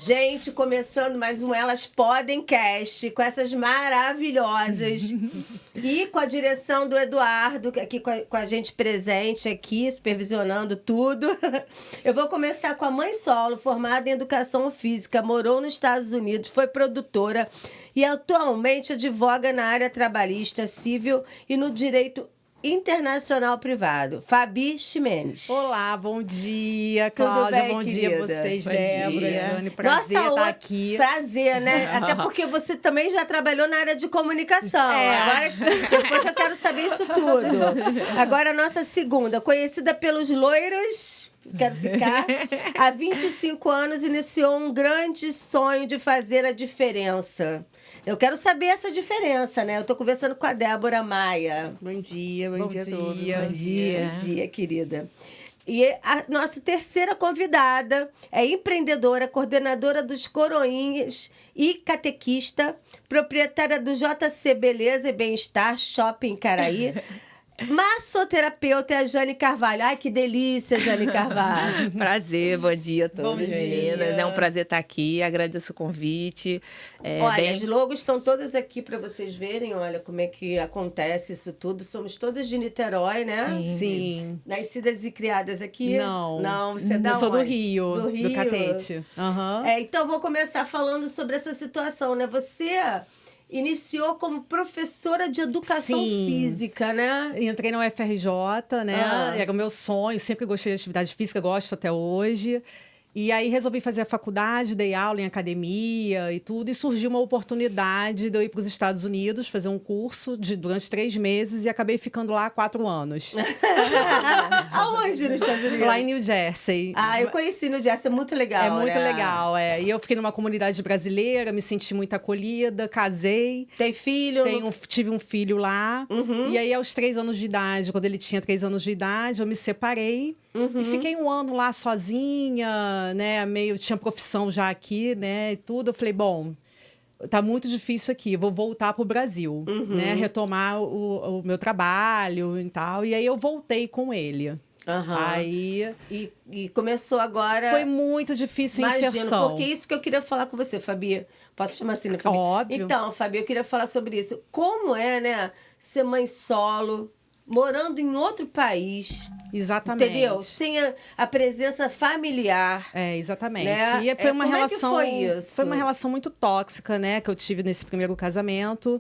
Gente, começando mais um Elas Podem Cast, com essas maravilhosas. E com a direção do Eduardo, aqui com a gente presente aqui, supervisionando tudo. Eu vou começar com a mãe solo, formada em Educação Física, morou nos Estados Unidos, foi produtora e atualmente advoga na área trabalhista, civil e no direito internacional privado. Fabi Ximenes. Olá, bom dia, Tudo Cláudia. bem, bom querida? dia a vocês, Bom Débora, dia. Dani. Prazer estar aqui. Prazer, né? Até porque você também já trabalhou na área de comunicação. Agora, depois eu quero saber isso tudo. Agora, a nossa segunda, conhecida pelos loiros... Quero ficar. Há 25 anos iniciou um grande sonho de fazer a diferença. Eu quero saber essa diferença, né? Eu estou conversando com a Débora Maia. Bom dia a todos. Bom dia. Bom dia, querida. E a nossa terceira convidada é empreendedora, coordenadora dos Coroinhas e catequista, proprietária do JC Beleza e Bem-Estar Shopping Caraí. Massoterapeuta é a Jane Carvalho. Ai, que delícia, Jane Carvalho. Prazer, bom dia a todas, Bom dia. meninas. É um prazer estar aqui, agradeço o convite. Olha, as logos estão todas aqui para vocês verem, olha como é que acontece isso tudo. Somos todas de Niterói, né? Sim. Nascidas e criadas aqui? Não. Não, você é da Eu sou do onde? Rio, Do Rio. do Catete. Aham. Então, vou começar falando sobre essa situação, né? Você iniciou como professora de educação Sim. física, né? Entrei na UFRJ, né? Era o meu sonho, sempre gostei de atividade física, gosto até hoje. E aí resolvi fazer a faculdade, dei aula em academia e tudo, e surgiu uma oportunidade de eu ir para os Estados Unidos fazer um curso durante 3 meses e acabei ficando lá 4 anos. Aonde nos Estados Unidos? Lá em New Jersey. Ah, eu conheci no Jersey, é muito legal, É muito né? legal, é. E eu fiquei numa comunidade brasileira, me senti muito acolhida, casei. Tem filho? Tive um filho lá. E aí, aos 3 anos de idade, quando ele tinha 3 anos de idade, eu me separei. E fiquei um ano lá sozinha, né? Tinha profissão já aqui, né? E tudo. Eu falei, bom, tá muito difícil aqui, vou voltar pro Brasil, né? Retomar o meu trabalho e tal. E aí, eu voltei com ele. Aí... E começou agora... Foi muito difícil a inserção. Porque isso que eu queria falar com você, Fabi. Posso chamar assim, né, Fabi? Óbvio. Então, Fabi, eu queria falar sobre isso. Como é, né, ser mãe solo, morando em outro país... Exatamente. Entendeu? Sem a presença familiar. Exatamente. Né? E foi uma relação. É que foi isso? Foi uma relação muito tóxica, né? Que eu tive nesse primeiro casamento.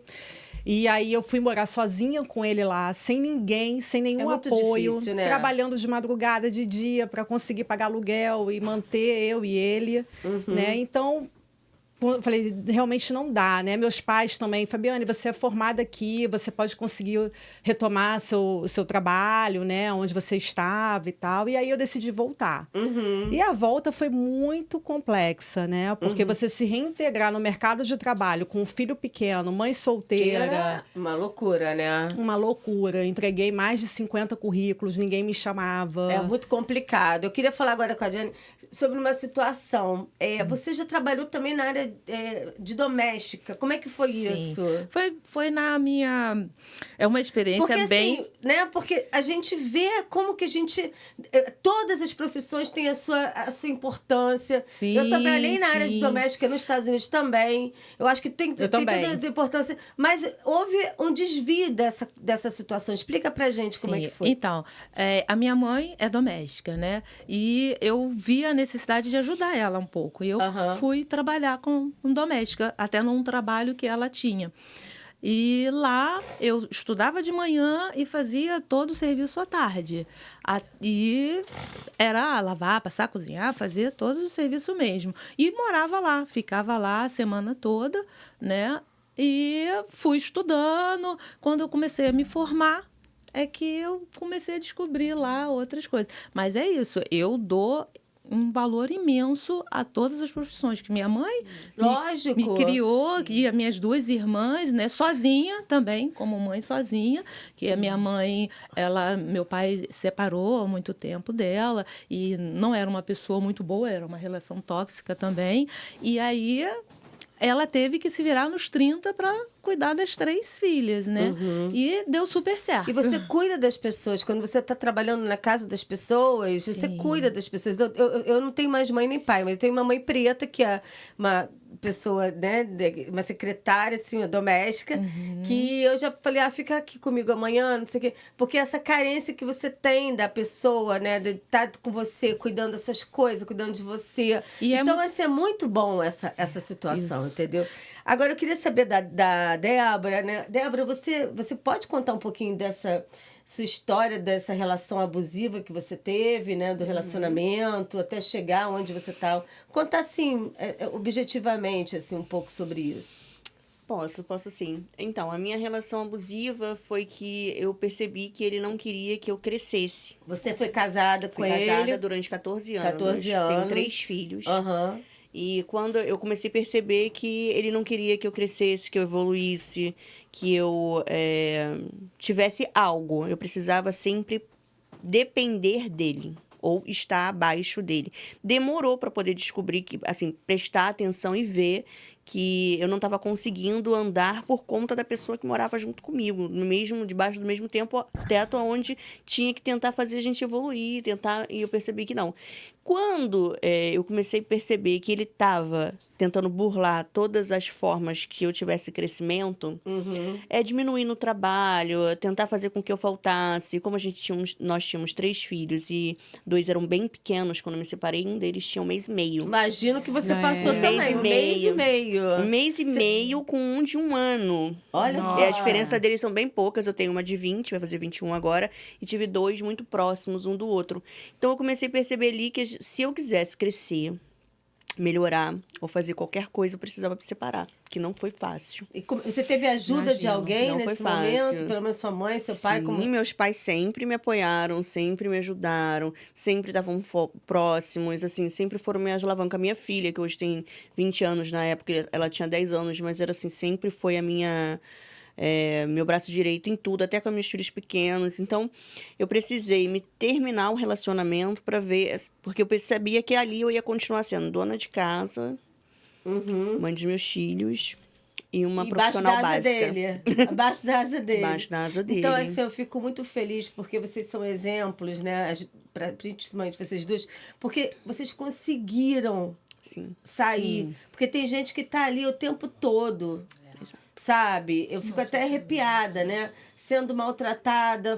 E aí eu fui morar sozinha com ele lá, sem ninguém, sem nenhum apoio, difícil, né? trabalhando de madrugada, de dia, para conseguir pagar aluguel e manter eu e ele, né? Então, eu falei, realmente não dá, né? Meus pais também, Fabiane, você é formada aqui, você pode conseguir retomar seu trabalho, né? Onde você estava e tal. E aí eu decidi voltar. E a volta foi muito complexa, né? Porque você se reintegrar no mercado de trabalho com um filho pequeno, mãe solteira... Era uma loucura, né? Uma loucura. Entreguei mais de 50 currículos, ninguém me chamava. É muito complicado. Eu queria falar agora com a Jane sobre uma situação. Você já trabalhou também na área de doméstica. Como é que foi isso? Foi na minha... É uma experiência Porque, bem... assim, né? Porque a gente vê como que a gente... Todas as profissões têm a sua importância. Sim, eu trabalhei na área de sim. doméstica nos Estados Unidos também. Eu acho que tem toda a importância. Mas houve um desvio dessa situação. Explica pra gente como é que foi. Então, a minha mãe é doméstica, né? E eu vi a necessidade de ajudar ela um pouco. E eu fui trabalhar com doméstica, até num trabalho que ela tinha. E lá eu estudava de manhã e fazia todo o serviço à tarde. E era lavar, passar, cozinhar, fazer todo o serviço mesmo. E morava lá, ficava lá a semana toda, né? E fui estudando. Quando eu comecei a me formar, é que eu comecei a descobrir lá outras coisas. Mas é isso, eu dou um valor imenso a todas as profissões, que minha mãe me criou, e as minhas 2 irmãs, né, sozinha também, como mãe sozinha, que a minha mãe, meu pai separou há muito tempo dela, e não era uma pessoa muito boa, era uma relação tóxica também, e aí ela teve que se virar nos 30 para cuidar das 3 filhas, né? E deu super certo. E você cuida das pessoas. Quando você está trabalhando na casa das pessoas, você cuida das pessoas. Eu não tenho mais mãe nem pai, mas eu tenho uma mãe preta, que é uma pessoa, né, uma secretária, assim, uma doméstica, que eu já falei, fica aqui comigo amanhã, não sei o quê. Porque essa carência que você tem da pessoa, né, de estar com você, cuidando das suas coisas, cuidando de você. E então, vai ser muito bom essa situação, entendeu? Agora, eu queria saber da Débora, né? Débora, você pode contar um pouquinho dessa sua história, dessa relação abusiva que você teve, né? Do relacionamento, até chegar onde você está. Contar, assim, objetivamente, assim, um pouco sobre isso. Posso sim. Então, a minha relação abusiva foi que eu percebi que ele não queria que eu crescesse. Você foi casada com ele? Fui casada durante 14 anos. 14 anos. Tenho 3 filhos. Aham. E quando eu comecei a perceber que ele não queria que eu crescesse, que eu evoluísse, que eu tivesse algo, eu precisava sempre depender dele ou estar abaixo dele. Demorou para poder descobrir, que, assim, prestar atenção e ver que eu não estava conseguindo andar por conta da pessoa que morava junto comigo, debaixo do mesmo teto, onde tinha que tentar fazer a gente evoluir, e eu percebi que não. Quando eu comecei a perceber que ele estava tentando burlar todas as formas que eu tivesse crescimento, diminuir no trabalho, tentar fazer com que eu faltasse. Como nós tínhamos 3 filhos e 2 eram bem pequenos quando eu me separei, um deles tinha 1 mês e meio. Imagino que você passou também, 1 mês e meio. 1 mês e meio com um de 1 ano. Olha só. E a diferença deles são bem poucas. Eu tenho uma de 20, vai fazer 21 agora, e tive 2 muito próximos um do outro. Então, eu comecei a perceber ali que se eu quisesse crescer, melhorar ou fazer qualquer coisa, eu precisava me separar, que não foi fácil. E você teve ajuda de alguém não nesse foi fácil. momento? Pelo menos sua mãe, seu pai? Sim, meus pais sempre me apoiaram, sempre me ajudaram, sempre estavam próximos, assim, sempre foram minha alavanca. Minha filha, que hoje tem 20 anos, na época ela tinha 10 anos, mas era assim, sempre foi a meu braço direito em tudo, até com meus filhos pequenos. Então, eu precisei me terminar o relacionamento para ver, porque eu percebia que ali eu ia continuar sendo dona de casa, mãe dos meus filhos e uma profissional básica. Abaixo da asa dele. Abaixo da asa dele. Então, assim, eu fico muito feliz porque vocês são exemplos, né? Principalmente vocês duas, porque vocês conseguiram sair. Sim. Porque tem gente que tá ali o tempo todo. Sabe? Eu fico até arrepiada, né? Sendo maltratada,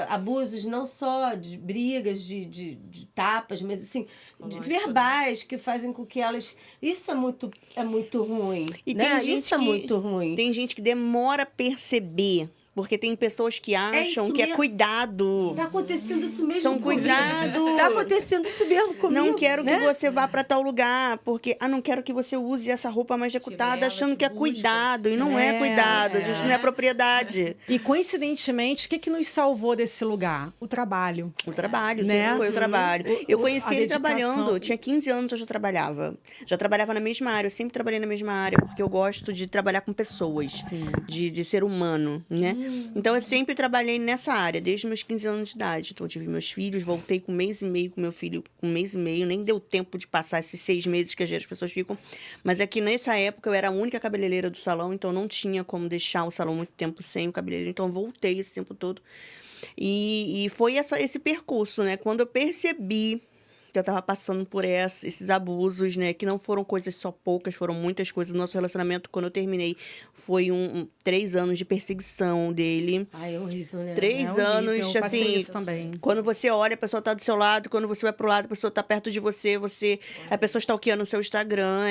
abusos não só de brigas, de tapas, mas assim, de verbais que fazem com que elas... Isso é muito ruim, e né? Tem gente isso é muito ruim. Tem gente que demora a perceber. Porque tem pessoas que acham que é cuidado. Tá acontecendo isso mesmo São cuidado. Tá acontecendo isso mesmo comigo. Não quero né? que você vá para tal lugar, porque não quero que você use essa roupa mais decotada, achando que é cuidado. E não é cuidado, a gente não é propriedade. E coincidentemente, o que nos salvou desse lugar? O trabalho. O trabalho, né? sempre foi o trabalho. Eu conheci ele dedicação. trabalhando, eu tinha 15 anos, eu já trabalhava. Já trabalhava na mesma área, eu sempre trabalhei na mesma área, porque eu gosto de trabalhar com pessoas, de ser humano, né? Então, eu sempre trabalhei nessa área, desde meus 15 anos de idade. Então, eu tive meus filhos, voltei com 1 mês e meio com meu filho, com 1 mês e meio. Nem deu tempo de passar esses 6 meses que as pessoas ficam. Mas é que nessa época eu era a única cabeleireira do salão, então não tinha como deixar o salão muito tempo sem o cabeleireiro. Então, eu voltei esse tempo todo. E foi esse percurso, né? Quando eu percebi que eu estava passando por esses abusos, né? Que não foram coisas só poucas, foram muitas coisas. Nosso relacionamento, quando eu terminei, foi 3 anos de perseguição dele. Ai, é horrível, né? 3 anos, eu assim... isso também. Quando você olha, a pessoa tá do seu lado. Quando você vai pro lado, a pessoa tá perto de você. A pessoa stalkeando o seu Instagram.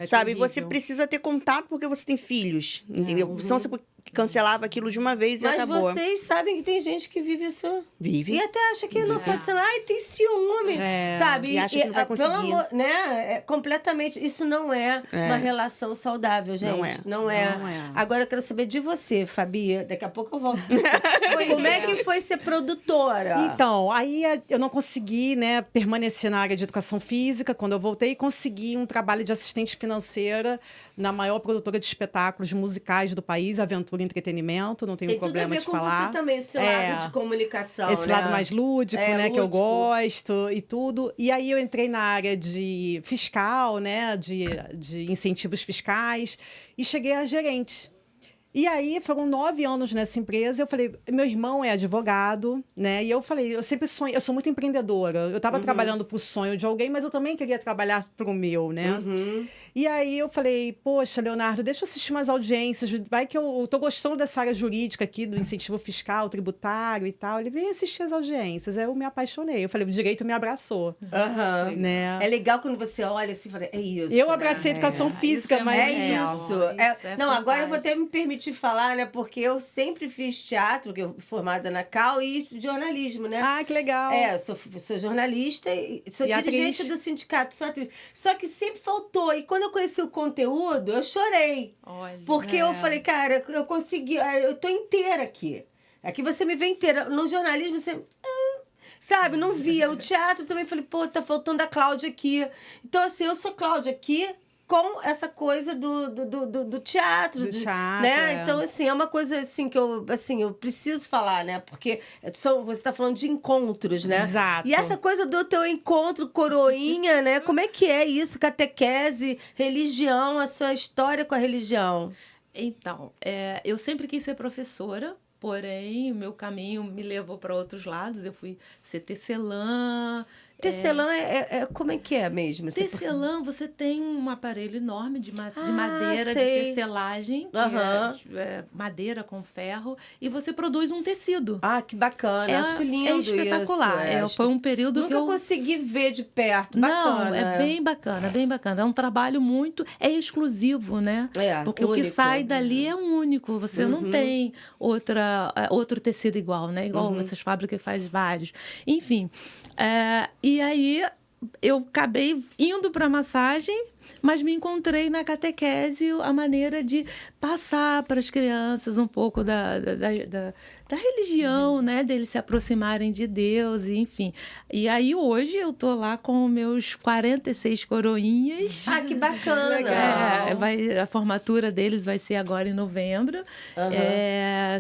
Sabe? terrível. Você precisa ter contato porque você tem filhos, entendeu? Senão você cancelava aquilo de uma vez e acabou. Mas vocês sabem que tem gente que vive isso. Vive. E até acha que não pode ser. Ai, tem ciúme, sabe? E acha que não vai conseguir. Pelo amor, né? Completamente. Isso não é uma relação saudável, gente. Não é. Agora eu quero saber de você, Fabi. Daqui a pouco eu volto pra você. Como é que foi ser produtora? Então, aí eu não consegui, né, permanecer na área de educação física. Quando eu voltei, consegui um trabalho de assistente financeira na maior produtora de espetáculos musicais do país, Aventura por entretenimento, não tenho Tem tudo a problema ver de com falar. você também, esse lado de comunicação, Esse né? lado mais lúdico, né? Que eu lúdico. gosto e tudo. E aí eu entrei na área de fiscal, né? De incentivos fiscais e cheguei a gerente. E aí, foram 9 anos nessa empresa. Eu falei, meu irmão é advogado, né? E eu falei, eu sempre sonho, eu sou muito empreendedora. Eu estava trabalhando para o sonho de alguém, mas eu também queria trabalhar para o meu, né? E aí eu falei, poxa, Leonardo, deixa eu assistir umas audiências. Vai que eu tô gostando dessa área jurídica aqui, do incentivo fiscal, tributário e tal. Ele veio assistir as audiências. Aí eu me apaixonei. Eu falei, o direito me abraçou. Né? É legal quando você olha assim e fala, é isso. Eu abracei educação física, isso é mas. É isso. Não, agora eu vou até fantástico. me permitir falar, né? Porque eu sempre fiz teatro, que eu fui formada na Cal, e jornalismo, né? Ah, que legal. Eu sou jornalista e sou E dirigente atriz. do sindicato, sou atriz. Só que sempre faltou. E quando eu conheci o conteúdo, eu chorei. Olha, Porque eu falei, cara, eu consegui, eu tô inteira aqui. Aqui você me vê inteira. No jornalismo, você. Sabe, não via. O teatro também falei, pô, tá faltando a Cláudia aqui. Então, assim, eu sou Cláudia aqui com essa coisa do teatro. Do teatro, né? é. Então, assim, é uma coisa assim que eu preciso falar, né? Porque você tá falando de encontros, né? Exato. E essa coisa do teu encontro coroinha, né? Como é que é isso? Catequese, religião, a sua história com a religião. Então, eu sempre quis ser professora, porém, o meu caminho me levou para outros lados. Eu fui ser tecelã. Tecelã como é que é mesmo? Tecelã, você tem um aparelho enorme de madeira, de sei. tecelagem, que Aham. é madeira com ferro, e você produz um tecido. Ah, que bacana. Acho lindo isso. Espetacular. Foi um período Nunca que eu consegui ver de perto. Não, Bacana. é bem bacana, bem bacana. É um trabalho muito... É exclusivo, né? Porque o que único. sai dali é único. Você não tem outro tecido igual, né? Igual essas fábricas que faz vários. Enfim, e aí eu acabei indo para massagem, mas me encontrei na catequese a maneira de passar para as crianças um pouco da religião, né? Deles se aproximarem de Deus, e, enfim. E aí hoje eu tô lá com meus 46 coroinhas. Ah, que bacana. A formatura deles vai ser agora em novembro.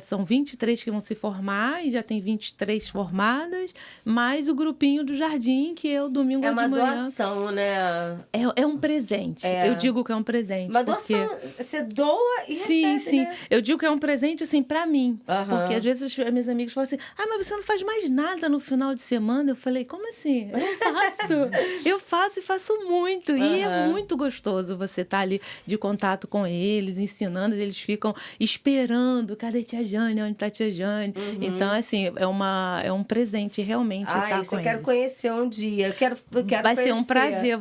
São 23 que vão se formar e já tem 23 formadas, mais o grupinho do Jardim, que eu domingo de manhã... É uma doação, né? É um presente. Eu digo que é um presente. Uma doação, você doa e recebe, Sim. né? Eu digo que é um presente, assim, pra mim. Porque às vezes as minhas amigas falam assim, mas você não faz mais nada no final de semana? Eu falei, como assim? Eu faço e faço muito. E é muito gostoso você estar ali de contato com eles, ensinando. Eles ficam esperando, cadê tia Jane? Onde tá tia Jane? Então, assim, é um presente realmente estar Isso com eu quero eles. conhecer um dia. Eu quero Vai conhecer. ser um prazer.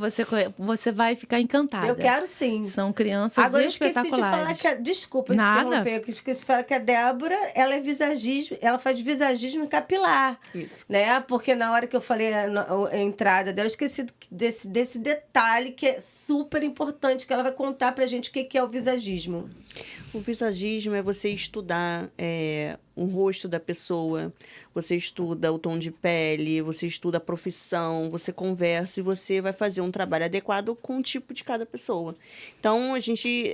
Você vai ficar encantada. Eu quero sim. São crianças Agora eu esqueci de espetaculares. falar desculpa Nada. interromper, eu esqueci de falar que a Débora, ela é visagismo, ela faz visagismo capilar. Isso. Né? Porque na hora que eu falei a entrada dela, eu esqueci desse detalhe que é super importante, que ela vai contar pra gente o que é o visagismo. O visagismo é você estudar o rosto da pessoa, você estuda o tom de pele, você estuda a profissão, você conversa e você vai fazer um trabalho adequado com o tipo de cada pessoa. Então, a gente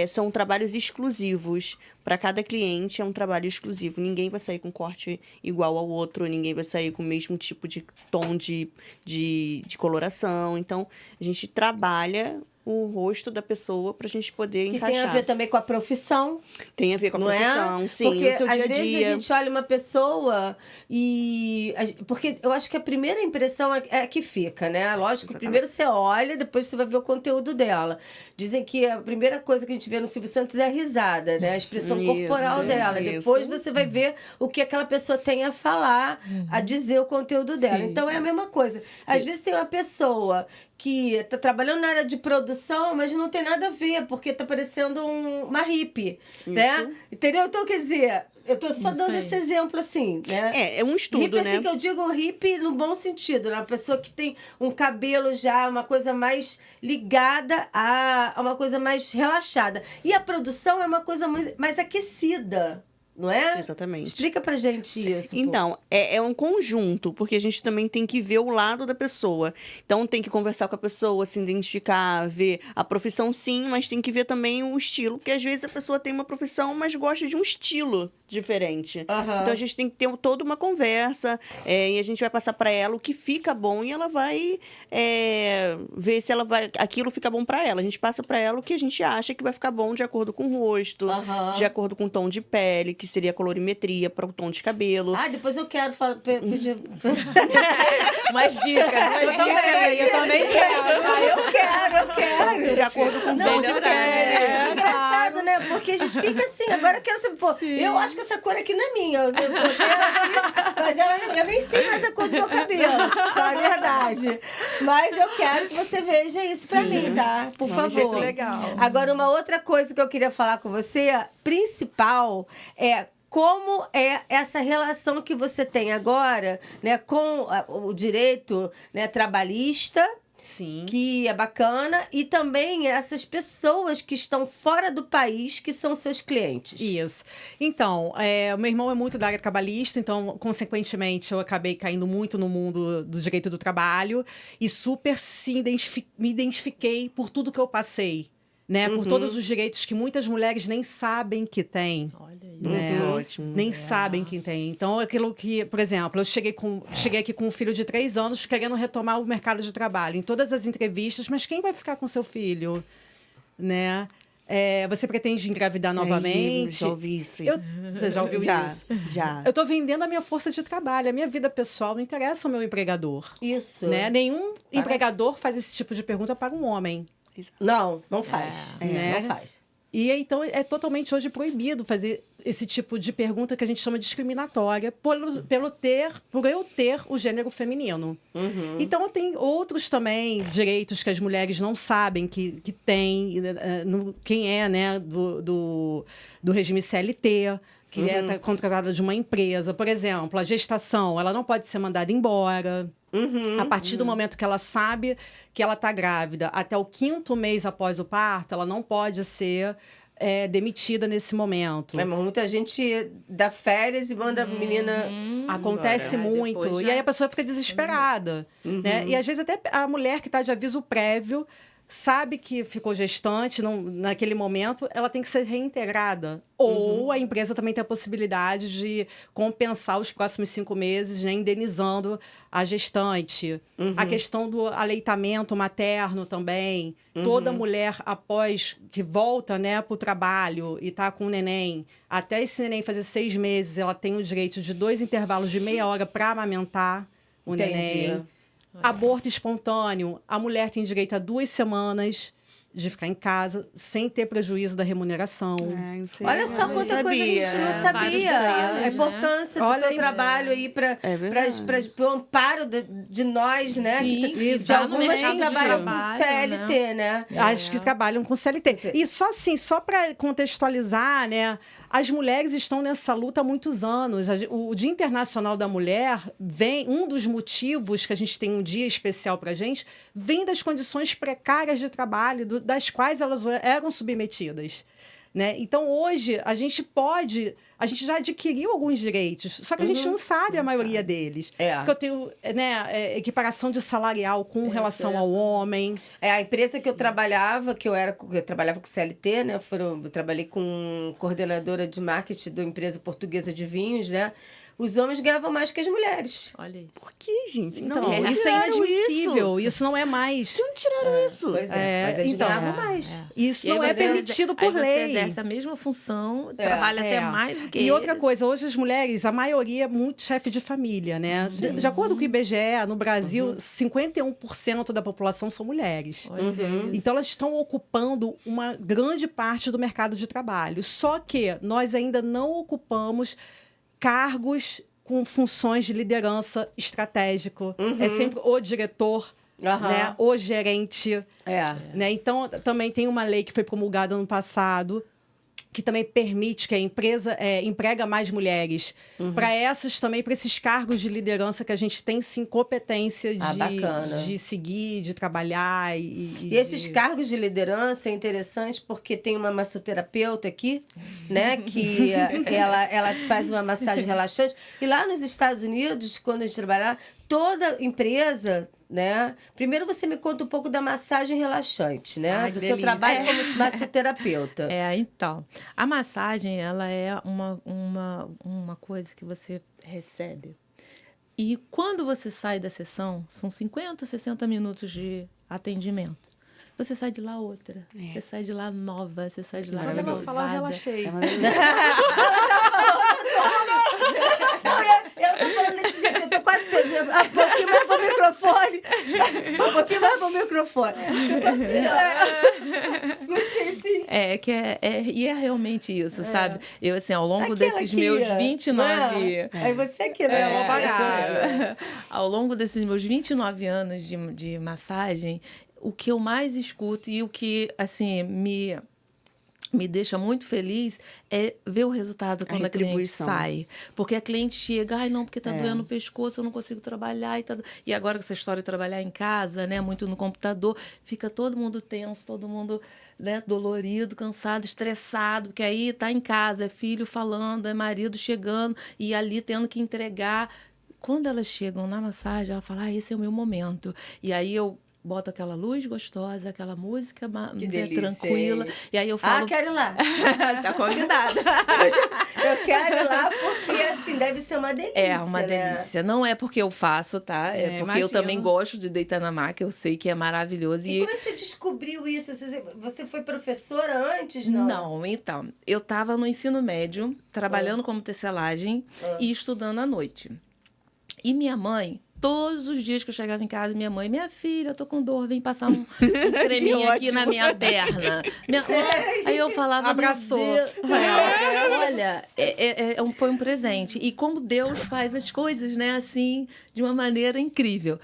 são trabalhos exclusivos. Para cada cliente é um trabalho exclusivo. Ninguém vai sair com corte igual ao outro, ninguém vai sair com o mesmo tipo de tom de coloração. Então, a gente trabalha o rosto da pessoa para a gente poder Que encaixar. tem a ver também com a profissão. Tem a ver com a Não profissão, é? sim, Porque o seu dia a às vezes dia. a gente olha uma pessoa porque eu acho que a primeira impressão é que fica, né? Lógico que primeiro você olha, depois você vai ver o conteúdo dela. Dizem que a primeira coisa que a gente vê no Silvio Santos é a risada, né? A expressão corporal dela. isso. Depois você vai ver o que aquela pessoa tem a falar, a dizer o conteúdo dela. Sim, Então é a mesma coisa. Às vezes tem uma pessoa que está trabalhando na área de produção, mas não tem nada a ver, porque está parecendo uma hippie, né? Entendeu? Então, quer dizer, eu estou só dando esse exemplo assim, né? É um estudo, Hippie, né? assim, que eu digo hippie no bom sentido, né? Uma pessoa que tem um cabelo já, uma coisa mais ligada a uma coisa mais relaxada. E a produção é uma coisa mais aquecida. não é? Exatamente. Explica pra gente isso. Então, é um conjunto, porque a gente também tem que ver o lado da pessoa. Então, tem que conversar com a pessoa, se identificar, ver a profissão, sim, mas tem que ver também o estilo, porque às vezes a pessoa tem uma profissão, mas gosta de um estilo diferente. Então, a gente tem que ter toda uma conversa, e a gente vai passar para ela o que fica bom, e ela vai ver se aquilo fica bom para ela. A gente passa para ela o que a gente acha que vai ficar bom de acordo com o rosto, de acordo com o tom de pele, que seria a colorimetria para o tom de cabelo. Depois eu quero pedir... Mais dicas aí. Eu também quero. Eu quero. De acordo com o tom de pele. É engraçado, né? Porque a gente fica assim, agora eu quero saber, pô, eu acho que essa cor aqui não é minha. Eu botei ela aqui, mas eu nem sei mais a cor do meu cabelo, pra a verdade. Mas eu quero que você veja isso pra mim, tá? Por favor. Legal. Agora, uma outra coisa que eu queria falar com você, principal, é como é essa relação que você tem agora, né, com o direito, né, trabalhista, Sim. que é bacana, e também essas pessoas que estão fora do país, que são seus clientes. Isso. Então, o meu irmão é muito da área trabalhista, então, consequentemente, eu acabei caindo muito no mundo do direito do trabalho e super me identifiquei por tudo que eu passei. Né? Por todos os direitos que muitas mulheres nem sabem que têm. Olha aí. Nossa, ótimo. Nem sabem que tem. Então, aquilo que, por exemplo, eu cheguei aqui com um filho de 3 anos querendo retomar o mercado de trabalho. Em todas as entrevistas, mas quem vai ficar com seu filho? Né? Você pretende engravidar novamente? Já ouvi isso. Você já ouviu isso? Já. Eu estou vendendo a minha força de trabalho. A minha vida pessoal não interessa ao meu empregador. Isso. Né? Nenhum empregador faz esse tipo de pergunta para um homem. Não faz. Né? Não faz. E então é totalmente hoje proibido fazer esse tipo de pergunta que a gente chama de discriminatória por eu ter o gênero feminino. Então tem outros também direitos que as mulheres não sabem que tem, quem é, né, do regime CLT, que é contratada de uma empresa. Por exemplo, a gestação, ela não pode ser mandada embora. A partir do momento que ela sabe que ela está grávida, até o 5º mês após o parto, ela não pode ser demitida nesse momento. Mas muita gente dá férias e manda a menina... Acontece muito. Depois E aí a pessoa fica desesperada. Né? E às vezes até a mulher que está de aviso prévio sabe que ficou gestante, naquele momento, ela tem que ser reintegrada. Ou a empresa também tem a possibilidade de compensar os próximos 5 meses, né, indenizando a gestante. A questão do aleitamento materno também. Toda mulher, após que volta, né, para o trabalho e está com o neném, até esse neném fazer 6 meses, ela tem o direito de 2 intervalos de meia hora para amamentar o neném. Aborto espontâneo, a mulher tem direito a 2 semanas de ficar em casa sem ter prejuízo da remuneração. Olha só quanta coisa a gente não sabia. A importância do teu trabalho aí para o amparo de nós, né? Sim, de algumas que trabalham com CLT, né? As que trabalham com CLT. E só para contextualizar, né? As mulheres estão nessa luta há muitos anos. O Dia Internacional da Mulher um dos motivos que a gente tem um dia especial para a gente, vem das condições precárias de trabalho, das quais elas eram submetidas. Né? Então, hoje, a gente já adquiriu alguns direitos, só que a gente não sabe a maioria deles. Porque eu tenho, né, equiparação de salarial com relação ao homem. A empresa que eu trabalhava, eu trabalhava com CLT, né? Eu trabalhei com coordenadora de marketing da empresa portuguesa de vinhos, né? Os homens ganhavam mais que as mulheres. Olha aí. Por que, gente? Então, isso é inadmissível. Isso não é mais... Não tiraram isso. Pois mas eles ganhavam mais. Isso não é permitido por lei. Você exerce a mesma função, trabalha até mais do que E outra eles. coisa, hoje as mulheres, a maioria é muito chefe de família, né? De acordo com o IBGE, no Brasil, 51% da população são mulheres. Então, elas estão ocupando uma grande parte do mercado de trabalho. Só que nós ainda não ocupamos cargos com funções de liderança estratégico. É sempre o diretor, né? O gerente. Né? Então, também tem uma lei que foi promulgada ano passado que também permite que a empresa emprega mais mulheres. Para essas também, para esses cargos de liderança que a gente tem, sim, competência de seguir, de trabalhar. E esses cargos de liderança é interessante porque tem uma massoterapeuta aqui, né? Que ela faz uma massagem relaxante. E lá nos Estados Unidos, quando a gente trabalhar, toda empresa... Né? Primeiro você me conta um pouco da massagem relaxante, né? Ai, do delícia. seu trabalho como massoterapeuta. Então, a massagem, ela é uma coisa que você recebe. E quando você sai da sessão, são 50, 60 minutos de atendimento. Você sai de lá outra. Você sai de lá nova, você sai de lá Só ela falar, eu relaxei. Eu tô falando desse jeito, eu tô quase pegando um pouquinho mais pro microfone. Um pouquinho mais pro microfone. Eu tô assim, E é realmente isso, sabe? Eu, assim, ao longo Aquela desses aqui, meus 29... Aí você aqui, né? Uma bagaça. Ao longo desses meus 29 anos de massagem, o que eu mais escuto e o que, assim, me deixa muito feliz é ver o resultado quando a cliente sai. Porque a cliente chega, ai, não, porque tá doendo o pescoço, eu não consigo trabalhar. E agora com essa história de trabalhar em casa, né, muito no computador, fica todo mundo tenso, todo mundo, né, dolorido, cansado, estressado, porque aí tá em casa, é filho falando, é marido chegando e ali tendo que entregar. Quando elas chegam na massagem, ela fala, esse é o meu momento. E aí eu boto aquela luz gostosa, aquela música tranquila. E aí eu falo... quero ir lá. Tá convidada. Eu quero ir lá porque, assim, deve ser uma delícia. É uma delícia. Não é porque eu faço, tá? É porque eu também gosto de deitar na maca. Eu sei que é maravilhoso. E como é que você descobriu isso? Você foi professora antes, não? Não, então. Eu estava no ensino médio, trabalhando como tecelagem e estudando à noite. E minha mãe... Todos os dias que eu chegava em casa, minha filha, eu tô com dor, vem passar um creminho aqui na minha perna. Aí eu falava, abraçou. Olha, foi um presente. E como Deus faz as coisas, né, assim, de uma maneira incrível.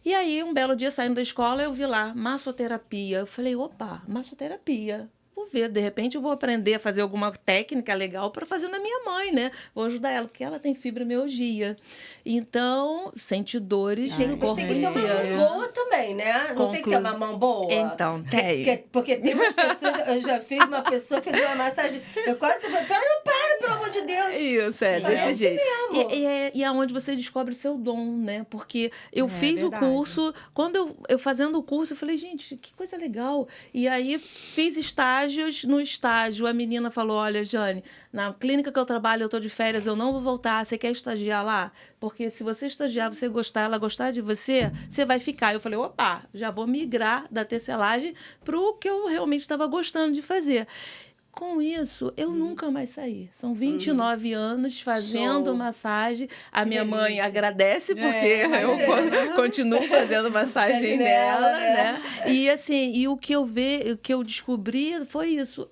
E aí, um belo dia, saindo da escola, eu vi lá, massoterapia. Eu falei, opa, massoterapia. Vou ver, de repente eu vou aprender a fazer alguma técnica legal para fazer na minha mãe, né? Vou ajudar ela, porque ela tem fibromialgia. Então, sente dores Mas tem que ter uma mão boa também, né? Não tem que ter uma mão boa? Então, tem. Porque tem umas pessoas... Eu já fiz uma pessoa, fez uma massagem... Eu quase... Para, pelo amor de Deus! Isso, desse jeito. Mesmo. E é onde você descobre o seu dom, né? Porque eu fiz o curso... Quando eu fazendo o curso, eu falei, gente, que coisa legal. E aí, fiz estágio. No estágio, a menina falou, olha, Jane, na clínica que eu trabalho, eu estou de férias, eu não vou voltar, você quer estagiar lá? Porque se você estagiar, você gostar, ela gostar de você, você vai ficar. Eu falei, opa, já vou migrar da tecelagem para o que eu realmente estava gostando de fazer. Com isso, eu nunca mais saí. São 29 anos fazendo massagem. A minha mãe agradece, porque eu continuo fazendo massagem nela, né? E assim, o que eu descobri foi isso.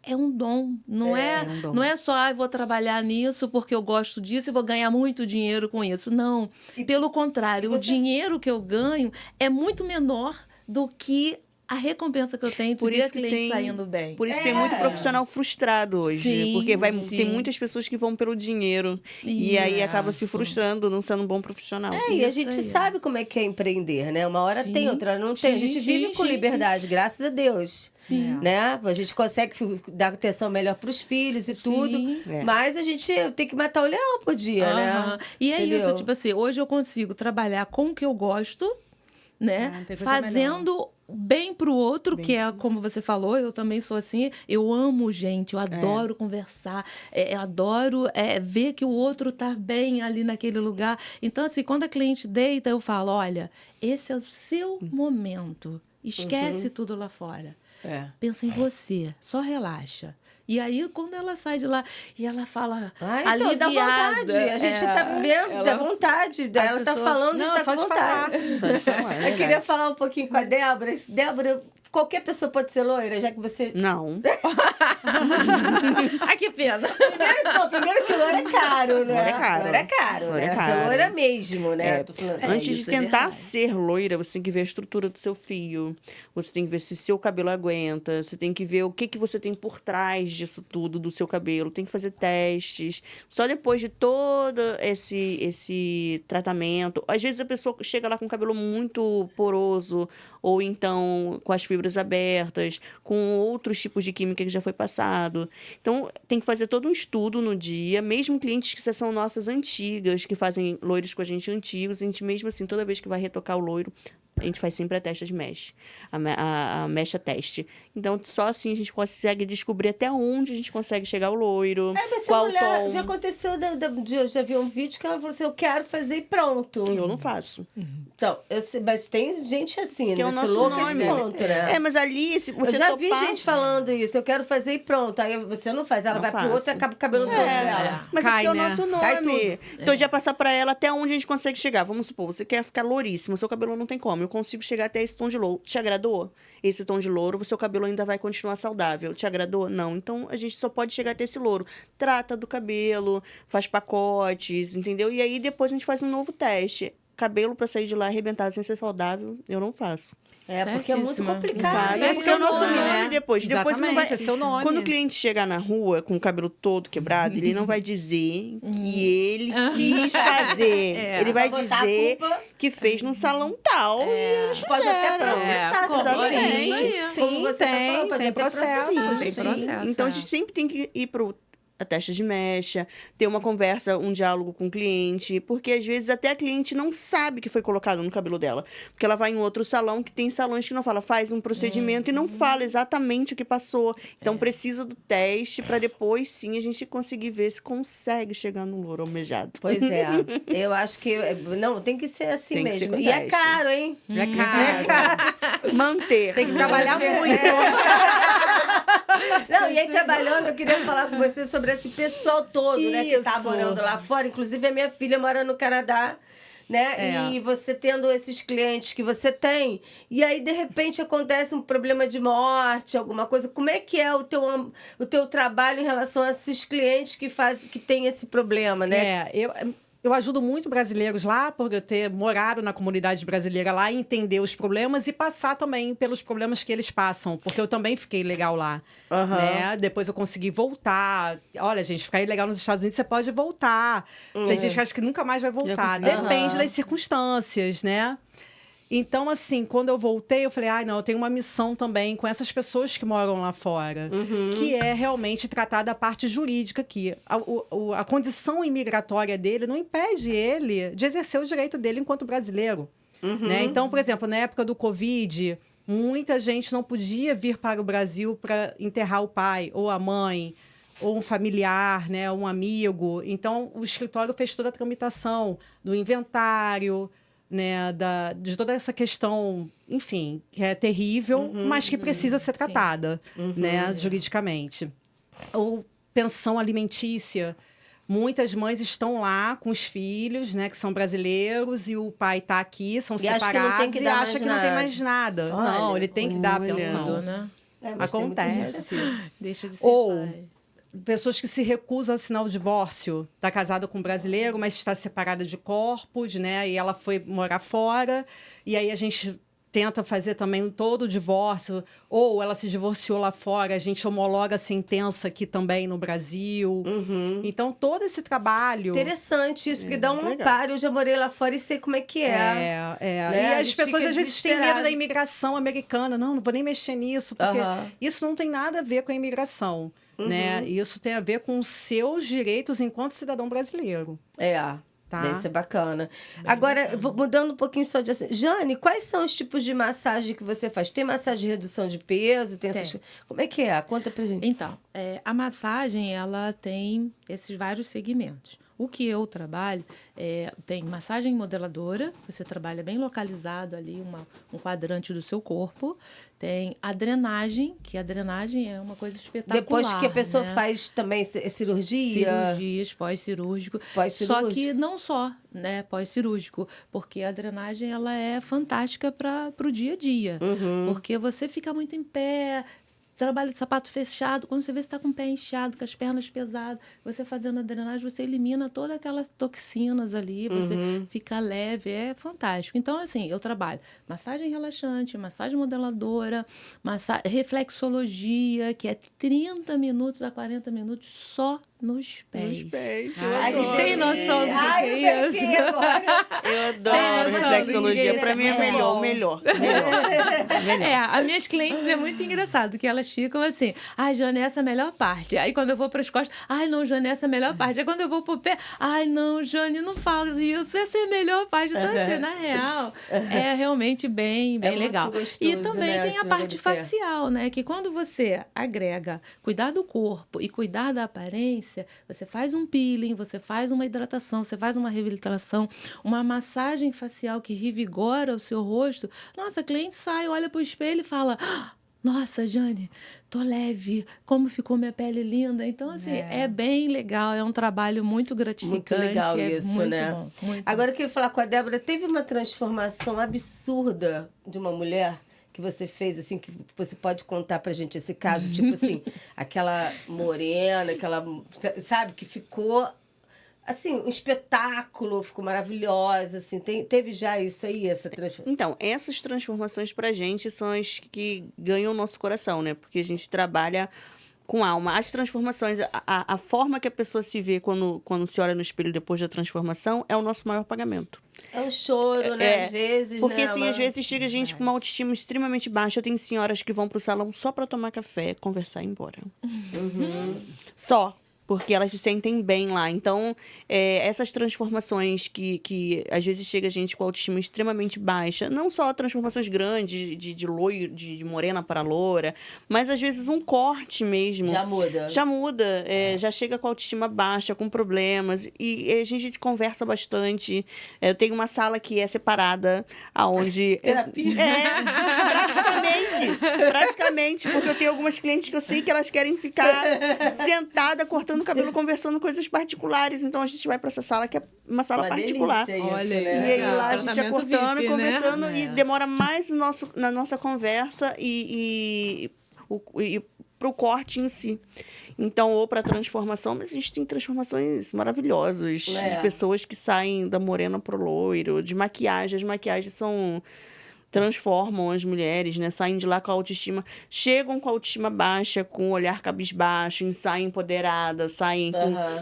É um dom, não é só vou trabalhar nisso porque eu gosto disso e vou ganhar muito dinheiro com isso. Não, pelo contrário, o dinheiro que eu ganho é muito menor do que a recompensa que eu tenho de ver a cliente saindo bem. Por isso tem muito profissional frustrado hoje. Sim, porque tem muitas pessoas que vão pelo dinheiro. E aí acaba se frustrando, não sendo um bom profissional. E a gente sabe como é que é empreender, né? Uma hora tem, outra não tem. A gente vive com liberdade, graças a Deus. Sim. Né? A gente consegue dar atenção melhor para os filhos e tudo. Mas a gente tem que matar o leão por dia, né? E é Entendeu? isso, tipo assim, hoje eu consigo trabalhar com o que eu gosto, né? Fazendo bem pro outro, que é como você falou, eu também sou assim, eu amo gente, eu adoro conversar, eu adoro ver que o outro tá bem ali naquele lugar. Então, assim, quando a cliente deita, eu falo, olha, esse é o seu momento, esquece tudo lá fora. Pensa em você, só relaxa. E aí, quando ela sai de lá e ela fala então, aliviada... dá vontade. A gente tá vendo, dá vontade. Ela tá falando, está com vontade. Só de falar, Eu queria falar um pouquinho com a Débora. Débora, qualquer pessoa pode ser loira, já que você... Não. Ai, que pena. Primeiro que loira é caro, né? Loira é caro. Loira é caro, Loira né? é caro. Ser loira mesmo, né? Tô falando. Antes de isso é tentar verdade. ser loira, você tem que ver a estrutura do seu fio. Você tem que ver se seu cabelo é aguenta. Você tem que ver o que você tem por trás disso tudo, do seu cabelo. Tem que fazer testes. Só depois de todo esse tratamento. Às vezes a pessoa chega lá com o cabelo muito poroso, ou então com as fibras abertas, com outros tipos de química que já foi passado. Então, tem que fazer todo um estudo no dia. Mesmo clientes que são nossas antigas, que fazem loiros com a gente antigos, a gente mesmo assim, toda vez que vai retocar o loiro, a gente faz sempre a testa de mecha, a mecha teste. Então, só assim a gente consegue descobrir até onde a gente consegue chegar ao loiro, Mas essa qual mulher, tom. já aconteceu, eu já vi um vídeo que ela falou assim, eu quero fazer e pronto. Eu não faço. Então, mas tem gente assim, Que é o né? nosso Louca nome. esse ponto, né? mas ali, se você eu já topar... vi gente falando isso, eu quero fazer e pronto. Aí você não faz, ela Não vai pro faço. outro e acaba o cabelo todo dela. Mas Cai, é porque é o né? nosso Cai nome. tudo. Então, já passar pra ela até onde a gente consegue chegar. Vamos supor, você quer ficar louríssimo, seu cabelo não tem como. Eu consigo chegar até esse tom de louro. Te agradou? Esse tom de louro, o seu cabelo ainda vai continuar saudável. Te agradou? Não. Então, a gente só pode chegar até esse louro. Trata do cabelo, faz pacotes, entendeu? E aí, depois a gente faz um novo teste. Cabelo pra sair de lá arrebentado sem ser saudável, eu não faço. É, porque é muito Certíssima. complicado. Faz, é porque é o nosso seu nome, nome, né? depois. Depois não vai... Exatamente, é seu nome. Quando o cliente chegar na rua com o cabelo todo quebrado, ele não vai dizer que ele quis fazer. Ele vai Vai botar a dizer culpa. que fez num salão tal e eles Pode até fizeram. processar, como exatamente. Sim, Como você tá tem, falando, pode tem até processo. processar. Tem Sim. processo, Então, a é. gente sempre tem que ir pro a testa de mecha, ter uma conversa, um diálogo com o cliente, porque às vezes até a cliente não sabe que foi colocado no cabelo dela, porque ela vai em outro salão, que tem salões que não fala, faz um procedimento e não fala exatamente o que passou. Então precisa do teste para depois sim a gente conseguir ver se consegue chegar no louro almejado. Pois é. Eu acho que... Não, tem que ser assim Tem que ser mesmo. com E é teste. caro, hein? É caro. Manter. Tem que trabalhar muito. Não, e aí trabalhando, eu queria falar com você sobre esse pessoal todo, né? Que tá Isso. morando lá fora. Inclusive, a minha filha mora no Canadá, né? E você tendo esses clientes que você tem, e aí, de repente, acontece um problema de morte, alguma coisa. Como é que é o teu trabalho em relação a esses clientes que têm esse problema, né? Eu ajudo muito brasileiros lá, por eu ter morado na comunidade brasileira lá, e entender os problemas e passar também pelos problemas que eles passam, porque eu também fiquei legal lá. Né? Depois eu consegui voltar. Olha, gente, ficar ilegal nos Estados Unidos, você pode voltar. Tem gente que acha que nunca mais vai voltar. Depende das circunstâncias, né? Então, assim, quando eu voltei, eu falei, não, eu tenho uma missão também com essas pessoas que moram lá fora, que é realmente tratar da parte jurídica aqui. A condição imigratória dele não impede ele de exercer o direito dele enquanto brasileiro. Né? Então, por exemplo, na época do Covid, muita gente não podia vir para o Brasil para enterrar o pai ou a mãe, ou um familiar, né, um amigo. Então, o escritório fez toda a tramitação do inventário, né, de toda essa questão, enfim, que é terrível, mas que precisa ser tratada, né, juridicamente. Ou pensão alimentícia. Muitas mães estão lá com os filhos, né, que são brasileiros, e o pai está aqui, são separados, e acha que não tem mais nada. Não, ele tem que dar a pensão. Tudo, né? Mas tem muita gente Acontece. Deixa de ser Ou pai. pessoas que se recusam a assinar o divórcio. Está casada com um brasileiro, mas está separada de corpos, né? E ela foi morar fora. E aí a gente tenta fazer também todo o divórcio. Ou ela se divorciou lá fora, a gente homologa a sentença aqui também no Brasil. Então, todo esse trabalho... Interessante isso, porque dá um legal. amparo. Eu já morei lá fora e sei como é que é. Né? A E as gente pessoas fica às vezes têm medo desesperado. da imigração americana. Não vou nem mexer nisso, porque isso não tem nada a ver com a imigração. Né? Isso tem a ver com os seus direitos enquanto cidadão brasileiro. Tá. Deve ser bacana. Agora, mudando um pouquinho só de assunto. Jane, quais são os tipos de massagem que você faz? Tem massagem de redução de peso? Tem essas... Como é que é? Conta pra gente. Então, a massagem, ela tem esses vários segmentos. O que eu trabalho tem massagem modeladora, você trabalha bem localizado ali, um quadrante do seu corpo. Tem a drenagem, que a drenagem é uma coisa espetacular. Depois que a pessoa né? faz também cirurgia. Cirurgias, pós-cirúrgico. Só que não só, né, pós-cirúrgico, porque a drenagem ela é fantástica para o dia a dia. Porque você fica muito em pé, trabalho de sapato fechado, quando você vê que está com o pé inchado, com as pernas pesadas, você fazendo a drenagem, você elimina todas aquelas toxinas ali, você fica leve, é fantástico. Então, assim, eu trabalho massagem relaxante, massagem modeladora, reflexologia, que é 30 minutos a 40 minutos só nos pés. Nos pés. A gente tem noção do que é isso? Eu adoro reflexologia. Pra mim é melhor. As minhas clientes é muito engraçado, que elas ficam assim, ai, Jane, essa é a melhor parte. Aí quando eu vou para as costas, ai, não, Jane, essa é a melhor parte. Aí quando eu vou pro pé, ai, não, Jane, não faz isso, essa é a melhor parte. Então, assim, na real, é realmente bem legal. Gostoso, e também né, tem a parte facial, né? Que quando você agrega cuidar do corpo e cuidar da aparência, você faz um peeling, você faz uma hidratação, você faz uma reabilitação, uma massagem facial que revigora o seu rosto. Nossa, a cliente sai, olha pro espelho e fala: nossa, Jane, tô leve, como ficou minha pele linda. Então, assim, é bem legal, é um trabalho muito gratificante. Muito legal isso, muito né? Bom, muito Agora eu queria falar com a Débora, teve uma transformação absurda de uma mulher que você fez, assim, que você pode contar pra gente esse caso, tipo assim, aquela morena, aquela, sabe, que ficou, assim, um espetáculo, ficou maravilhosa, assim, teve já isso aí, essa transformação? Então, essas transformações pra gente são as que ganham o nosso coração, né? Porque a gente trabalha com alma. As transformações, a forma que a pessoa se vê quando se olha no espelho depois da transformação é o nosso maior pagamento. É um choro, né? Às vezes, porque, né? assim, às vezes chega gente com uma autoestima extremamente baixa. Eu tenho senhoras que vão pro salão só para tomar café, conversar e ir embora. Só. Porque elas se sentem bem lá. Então, essas transformações que às vezes chega gente com autoestima extremamente baixa, não só transformações grandes, de morena para loura, mas às vezes um corte mesmo. Já muda. Já muda. Já chega com autoestima baixa, com problemas. E a gente conversa bastante. Eu tenho uma sala que é separada, aonde... Terapia. Praticamente. Porque eu tenho algumas clientes que eu sei que elas querem ficar sentada, cortando o cabelo, conversando coisas particulares. Então, a gente vai para essa sala, que é uma sala particular. Delícia isso, Olha, né? E aí lá a gente é Tratamento cortando, VIP, conversando, né? e demora mais na nossa conversa e pro corte em si. Então, ou para transformação, mas a gente tem transformações maravilhosas. De pessoas que saem da morena pro loiro, de maquiagem. As maquiagens transformam as mulheres, né? Saem de lá com a autoestima, chegam com a autoestima baixa, com o olhar cabisbaixo, saem empoderadas, saem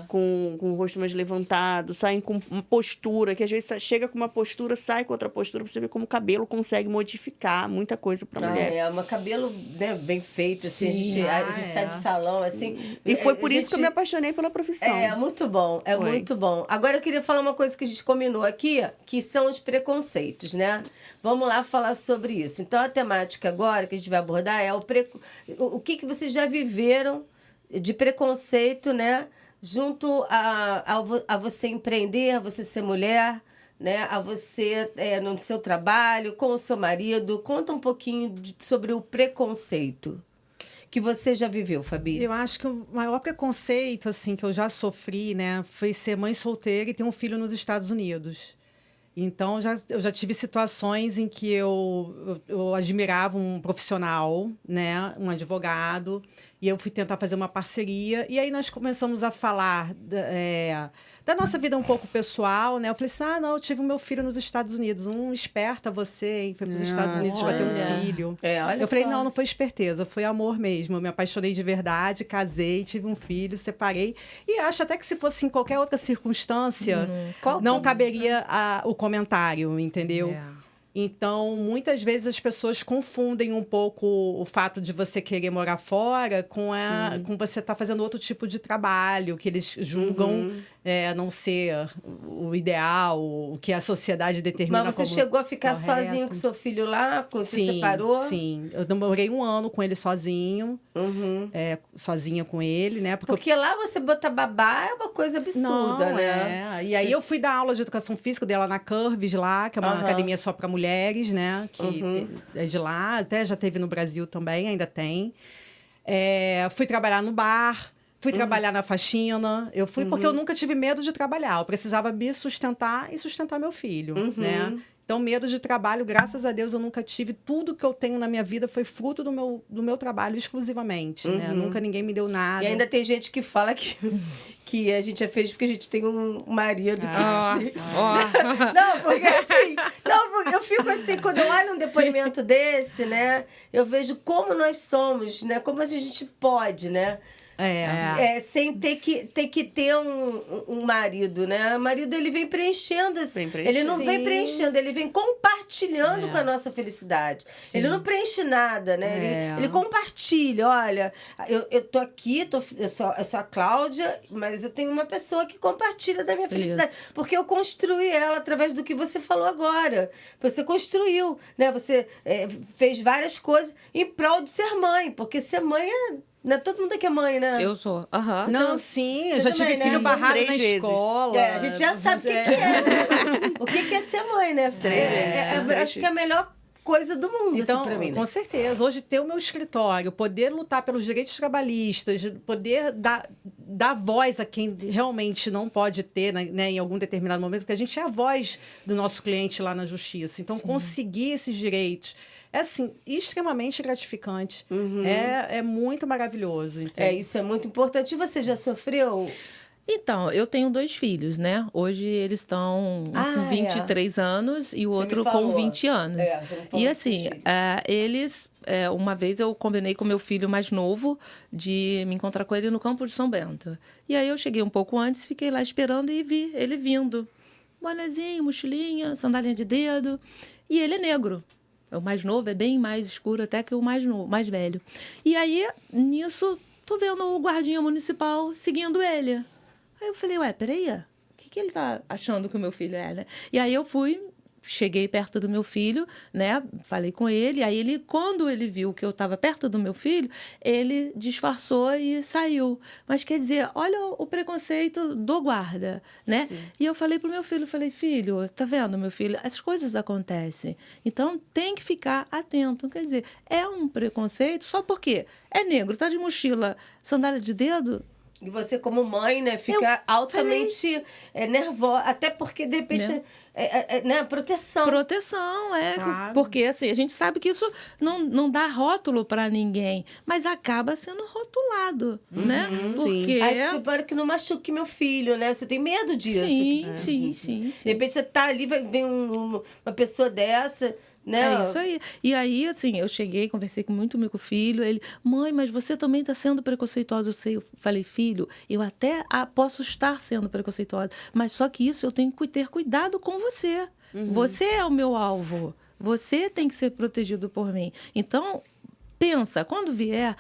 com o rosto mais levantado, saem com uma postura, que às vezes chega com uma postura, sai com outra postura, pra você ver como o cabelo consegue modificar muita coisa pra mulher. Um cabelo, né, bem feito, assim, a gente sai do salão, assim. E foi por isso que eu me apaixonei pela profissão. É muito bom, muito bom. Agora eu queria falar uma coisa que a gente combinou aqui, que são os preconceitos, né? Vamos lá falar sobre isso. Então, a temática agora que a gente vai abordar é o que vocês já viveram de preconceito, né? Junto a você empreender, a você ser mulher, né? A você, no seu trabalho, com o seu marido. Conta um pouquinho sobre o preconceito que você já viveu, Fabi. Eu acho que o maior preconceito, assim, que eu já sofri, né? Foi ser mãe solteira e ter um filho nos Estados Unidos. Então, eu já tive situações em que eu admirava um profissional, né, um advogado, e eu fui tentar fazer uma parceria. E aí nós começamos a falar da nossa vida um pouco pessoal, né? Eu falei assim, não, eu tive o meu filho nos Estados Unidos. Esperta você, hein? Foi para os Estados Unidos para ter um filho. Olha eu falei, só. não foi esperteza, foi amor mesmo. Eu me apaixonei de verdade, casei, tive um filho, separei. E acho até que se fosse em qualquer outra circunstância, não caberia o comentário, entendeu? Então, muitas vezes as pessoas confundem um pouco o fato de você querer morar fora com você estar fazendo outro tipo de trabalho, que eles julgam não ser o ideal, o que a sociedade determina. Mas você como chegou a ficar correto. sozinho com seu filho lá, quando você separou? Sim, eu demorei 1 ano com ele sozinho, sozinha com ele, né? Porque lá você botar babá é uma coisa absurda, né? E aí eu fui dar aula de educação física dela na Curves lá, que é uma academia só para mulheres, né? Que é de lá, até já teve no Brasil também, ainda tem. Fui trabalhar no bar, fui trabalhar na faxina. Eu fui porque eu nunca tive medo de trabalhar. Eu precisava me sustentar e sustentar meu filho, né? Então, medo de trabalho, graças a Deus, eu nunca tive. Tudo que eu tenho na minha vida foi fruto do meu trabalho exclusivamente, né? Nunca ninguém me deu nada. E ainda tem gente que fala que a gente é feliz porque a gente tem um marido. Não, porque assim... Não, porque eu fico assim, quando eu olho um depoimento desse, né? Eu vejo como nós somos, né? Como a gente pode, né? Sem ter que ter um marido, né? O marido, ele vem preenchendo. Ele não vem preenchendo, ele vem compartilhando com a nossa felicidade. Sim. Ele não preenche nada, né? Ele compartilha. Olha, eu tô aqui, eu sou a Cláudia, mas eu tenho uma pessoa que compartilha da minha felicidade. Porque eu construí ela através do que você falou agora. Você construiu, né? Você fez várias coisas em prol de ser mãe. Porque ser mãe não é todo mundo aqui é mãe, né? Eu sou. Não, sim. Eu já tive filho barrado na escola. A gente já sabe o que é. O que é ser mãe, né? Acho que é a melhor coisa do mundo, então, assim, pra mim, né? Com certeza. Hoje, ter o meu escritório, poder lutar pelos direitos trabalhistas, poder dar voz a quem realmente não pode ter, né, em algum determinado momento, porque a gente é a voz do nosso cliente lá na justiça. Então, conseguir esses direitos é, assim, extremamente gratificante. É muito maravilhoso. Entendeu? Isso é muito importante. E você já sofreu... Então, eu tenho 2 filhos, né? Hoje eles estão com 23 anos e o outro com 20 anos. E assim, eles... uma vez eu combinei com meu filho mais novo de me encontrar com ele no Campo de São Bento. E aí eu cheguei um pouco antes, fiquei lá esperando e vi ele vindo. Bonezinho, mochilinha, sandália de dedo. E ele é negro. O mais novo é bem mais escuro até que o mais velho. E aí, nisso, tô vendo o guardinha municipal seguindo ele. Aí eu falei, peraí, o que ele tá achando que o meu filho é, né? E aí eu cheguei perto do meu filho, né? Falei com ele. Aí quando ele viu que eu estava perto do meu filho, ele disfarçou e saiu. Mas quer dizer, olha o preconceito do guarda, né? Sim. E eu falei pro meu filho, filho, tá vendo, meu filho? As coisas acontecem. Então tem que ficar atento. Quer dizer, é um preconceito só porque é negro, tá de mochila, sandália de dedo. E você, como mãe, né, fica altamente nervosa. Até porque, de repente, né, proteção. Proteção, claro. Porque assim, a gente sabe que isso não dá rótulo para ninguém, mas acaba sendo rotulado, né? Porque... Aí você para que não machuque meu filho, né? Você tem medo disso. Sim. De repente você tá ali, vem uma pessoa dessa... Né? É isso aí. E aí, assim, eu cheguei, conversei muito com o meu filho, ele, mãe, mas você também está sendo preconceituosa. Eu falei, filho, eu até posso estar sendo preconceituosa, mas só que isso eu tenho que ter cuidado com você. Você é o meu alvo. Você tem que ser protegido por mim. Então, pensa, quando vier...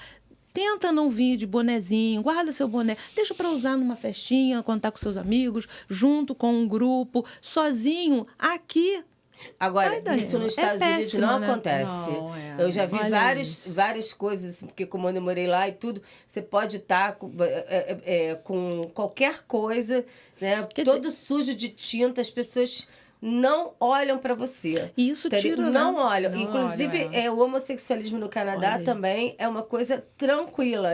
Tenta não vir de bonezinho, guarda seu boné, deixa para usar numa festinha, quando tá com seus amigos, junto com um grupo, sozinho, aqui. Agora, isso nos Estados Unidos não acontece. Eu já vi várias coisas, assim, porque como eu morei lá e tudo, você pode estar com qualquer coisa, né? Todo sujo de tinta, as pessoas não olham para você. Isso tira, não olham. Inclusive, o homossexualismo no Canadá também é uma coisa tranquila.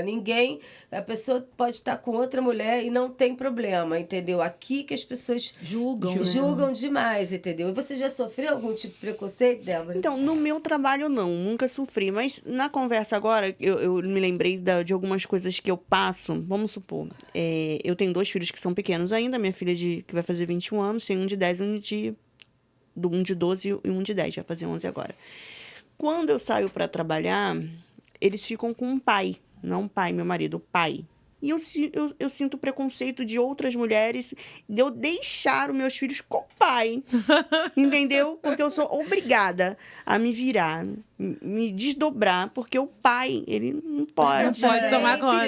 A pessoa pode estar com outra mulher e não tem problema, entendeu? Aqui que as pessoas julgam demais, entendeu? E você já sofreu algum tipo de preconceito, Débora? Então, no meu trabalho não, nunca sofri. Mas na conversa agora, eu me lembrei de algumas coisas que eu passo. Vamos supor, eu tenho 2 filhos que são pequenos ainda. Minha filha que vai fazer 21 anos, tem um de 10 e um de 12 e um de 10, vai fazer 11 agora. Quando eu saio para trabalhar, eles ficam com um pai, não pai, meu marido, o pai. E eu sinto preconceito de outras mulheres de eu deixar os meus filhos com o pai. Entendeu? Porque eu sou obrigada a me virar, me desdobrar, porque o pai, ele não pode. Não pode tomar conta.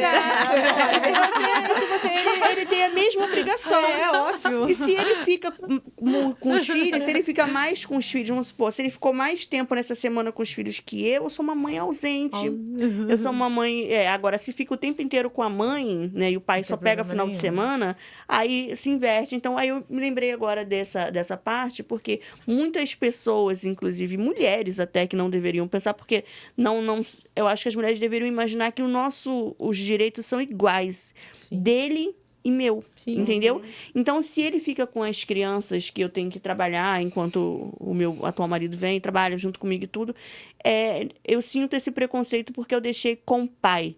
Ele tem a mesma obrigação. É óbvio. E se ele fica com os filhos, se ele fica mais com os filhos, vamos supor, se ele ficou mais tempo nessa semana com os filhos que eu sou uma mãe ausente. Eu sou uma mãe... agora, se fica o tempo inteiro com a mãe, né, e o pai só pega final de semana, aí se inverte. Então, aí eu me lembrei agora dessa parte, porque muitas pessoas, inclusive mulheres até, que não deveriam pensar, porque eu acho que as mulheres deveriam imaginar que os direitos são iguais. Sim. Dele e meu, Sim. entendeu? Então, se ele fica com as crianças que eu tenho que trabalhar enquanto o meu atual marido vem e trabalha junto comigo e tudo, eu sinto esse preconceito porque eu deixei com o pai.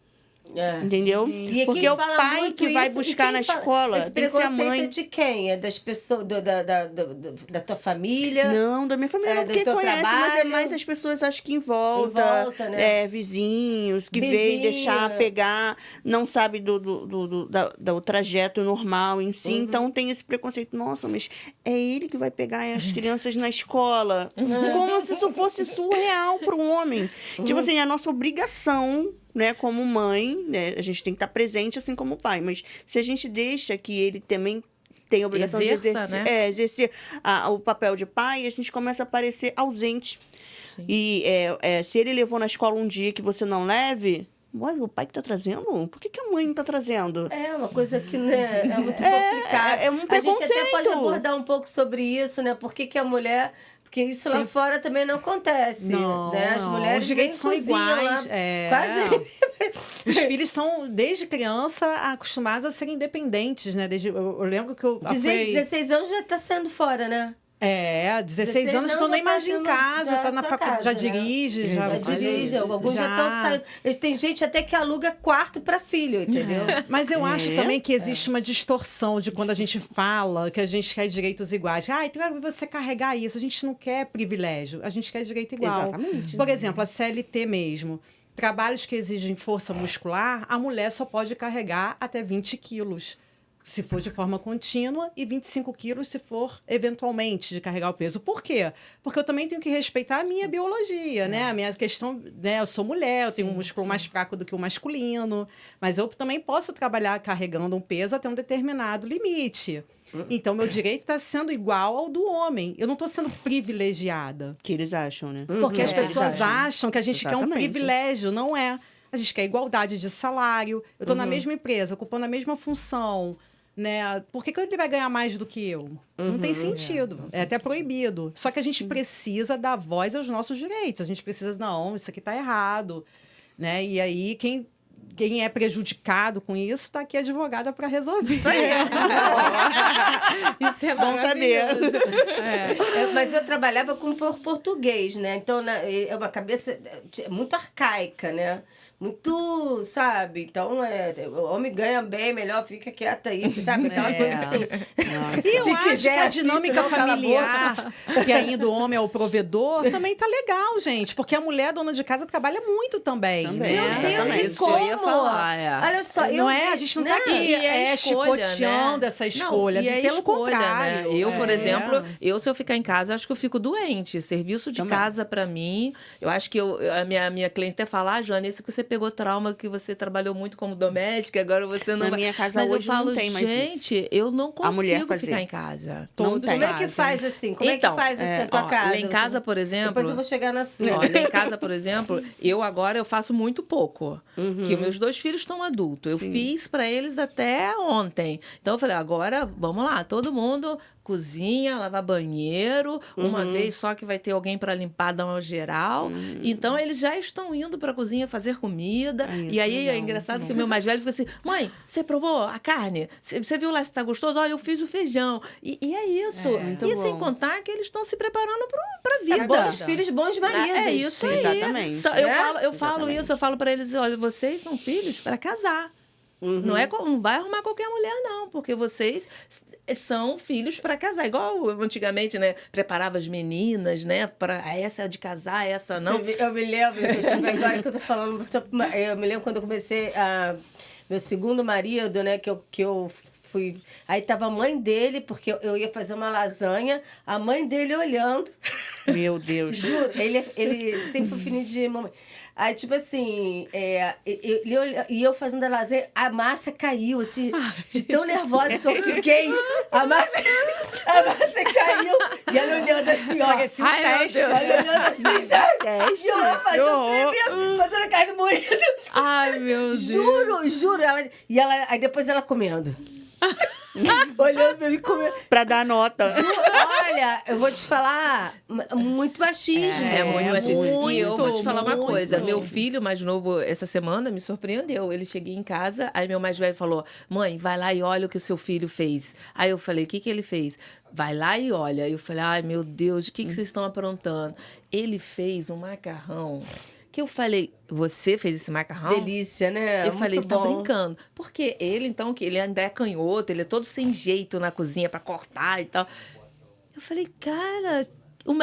Entendeu? E Porque quem é o fala pai muito que vai isso, e buscar quem na fala- escola, Esse tem que ser a preconceito mãe. é de quem? É das pessoas, da tua família? Não, da minha família não, do porque teu conhece, mas é trabalho? mais as pessoas, acho que em volta. Em volta, né? Vizinhos, que Vizinho, veio deixar é. pegar, não sabe do trajeto normal em si, então tem esse preconceito. Nossa, mas é ele que vai pegar as crianças na escola. Como se isso fosse surreal para um homem. Tipo assim, é a nossa obrigação, né, como mãe, né, a gente tem que estar presente assim como pai, mas se a gente deixa que ele também tem a obrigação Exerça, de exercer, né? exercer o papel de pai, a gente começa a parecer ausente. Sim. E se ele levou na escola um dia que você não leve, ué, o pai que tá trazendo? Por que a mãe não tá trazendo? É uma coisa que, né, é muito complicada. é um A gente até pode preconceito. abordar um pouco sobre isso, né? Por que a mulher... Porque isso lá fora também não acontece, Não, né? As não. mulheres Os direitos nem são cozinham iguais, lá, quase... Os filhos são, desde criança, acostumados a serem independentes, né? Eu lembro que eu... 16 anos já tá saindo fora, né? 16 anos, não nem já mais tá em casa, já tá na sua faculdade, casa, já né? dirige, já... Já dirige, alguns já estão saindo. Tem gente até que aluga quarto para filho, entendeu? Mas eu acho também que existe uma distorção de quando a gente fala que a gente quer direitos iguais. Então você carregar isso. A gente não quer privilégio, a gente quer direito igual. Exatamente. Por exemplo, a CLT mesmo. Trabalhos que exigem força muscular, a mulher só pode carregar até 20 quilos. Se for de forma contínua, e 25 quilos se for, eventualmente, de carregar o peso. Por quê? Porque eu também tenho que respeitar a minha biologia, né? A minha questão, né? Eu sou mulher, eu tenho um músculo mais fraco do que o masculino, mas eu também posso trabalhar carregando um peso até um determinado limite. Então, meu direito está sendo igual ao do homem. Eu não estou sendo privilegiada. Que eles acham, né? Porque as pessoas eles acham. acham que a gente quer um Exatamente. privilégio, não é. A gente quer igualdade de salário. Eu estou na mesma empresa, ocupando a mesma função, né? Por que ele vai ganhar mais do que eu? Não tem sentido. É até proibido. Só que a gente precisa dar voz aos nossos direitos. A gente precisa, não, isso aqui está errado. Né? E aí, quem é prejudicado com isso, está aqui a advogada para resolver. Isso é Bom saber. maravilhoso. Mas eu trabalhava com português, né? Então, é uma cabeça muito arcaica, né? Muito, sabe? Então, o homem ganha bem, melhor fica quieta aí, sabe? Aquela coisa assim. E eu Se acho quiser, que a assiste, dinâmica não cala a familiar, que ainda o homem é o provedor, também tá legal, gente. Porque a mulher dona de casa trabalha muito também. Também. Né? Meu Deus, Exatamente. e Isso que eu ia como? falar, Olha só, Não a gente não tá aqui E a escolha, chicoteando né? essa escolha. Não, e a pelo escolha, contrário. né? Eu, por É. exemplo, se eu ficar em casa, acho que eu fico doente. Serviço de Também. casa, pra mim, eu acho que a minha cliente até fala, Joana, isso que você pegou trauma, que você trabalhou muito como doméstica, agora você não Na vai... minha casa Mas hoje eu falo, não tem mais gente, eu não A mulher consigo fazer. ficar em casa. Não Todos tem. Como é que fazem. faz assim? Como Então, é que faz assim, a tua ó, casa? lá em casa, por exemplo... Depois eu vou chegar na sua. Olha, em casa, por exemplo, eu faço muito pouco. Que meus 2 filhos estão adultos. Eu fiz para eles até ontem. Então eu falei, agora vamos lá, todo mundo cozinha, lavar banheiro, uma vez só que vai ter alguém para limpar, dar uma geral. Então eles já estão indo para a cozinha fazer comida. E aí legal, é engraçado que o meu mais velho fica assim: "Mãe, você provou a carne? Você viu lá se tá gostoso? Olha, eu fiz o feijão". E é isso. muito E sem bom. contar que eles estão se preparando para a vida. Bons filhos, bons maridos. É isso aí. Exatamente. Eu falo isso, eu falo pra eles, olha, vocês são filhos para casar. Não vai arrumar qualquer mulher, não, porque vocês são filhos para casar. Igual antigamente, né? Preparava as meninas, né? Para essa é de casar, essa não. Eu me lembro, agora que eu tô falando, eu me lembro quando eu comecei meu segundo marido, né? Que eu fui. Aí tava a mãe dele, porque eu ia fazer uma lasanha, a mãe dele olhando. Meu Deus. Juro, ele sempre foi filhinho de mamãe. Aí, tipo assim, e eu fazendo a lasanha, a massa caiu, assim, de tão nervosa que eu fiquei. A massa caiu, e ela olhando assim, ó. Parecia um teste. Ela olhando assim, sabe? Teste. E eu lá fazendo carne moída. Ai, meu Deus. Juro. Aí depois ela comendo. Olhando pra mim comer. Pra dar nota. Olha, eu vou te falar, muito machismo. Muito machismo. E eu vou te falar uma muito. coisa. Meu filho mais novo, essa semana, me surpreendeu. Ele cheguei em casa, aí meu mais velho falou, mãe, vai lá e olha o que o seu filho fez. Aí eu falei, o que ele fez? Vai lá e olha. Aí eu falei, ai, meu Deus, o que vocês estão aprontando? Ele fez um macarrão que eu falei, você fez esse macarrão? Delícia, né? Eu falei, Muito tá bom. brincando. Porque ele, então, que ele ainda é canhoto, ele é todo sem jeito na cozinha pra cortar e tal. Eu falei, cara,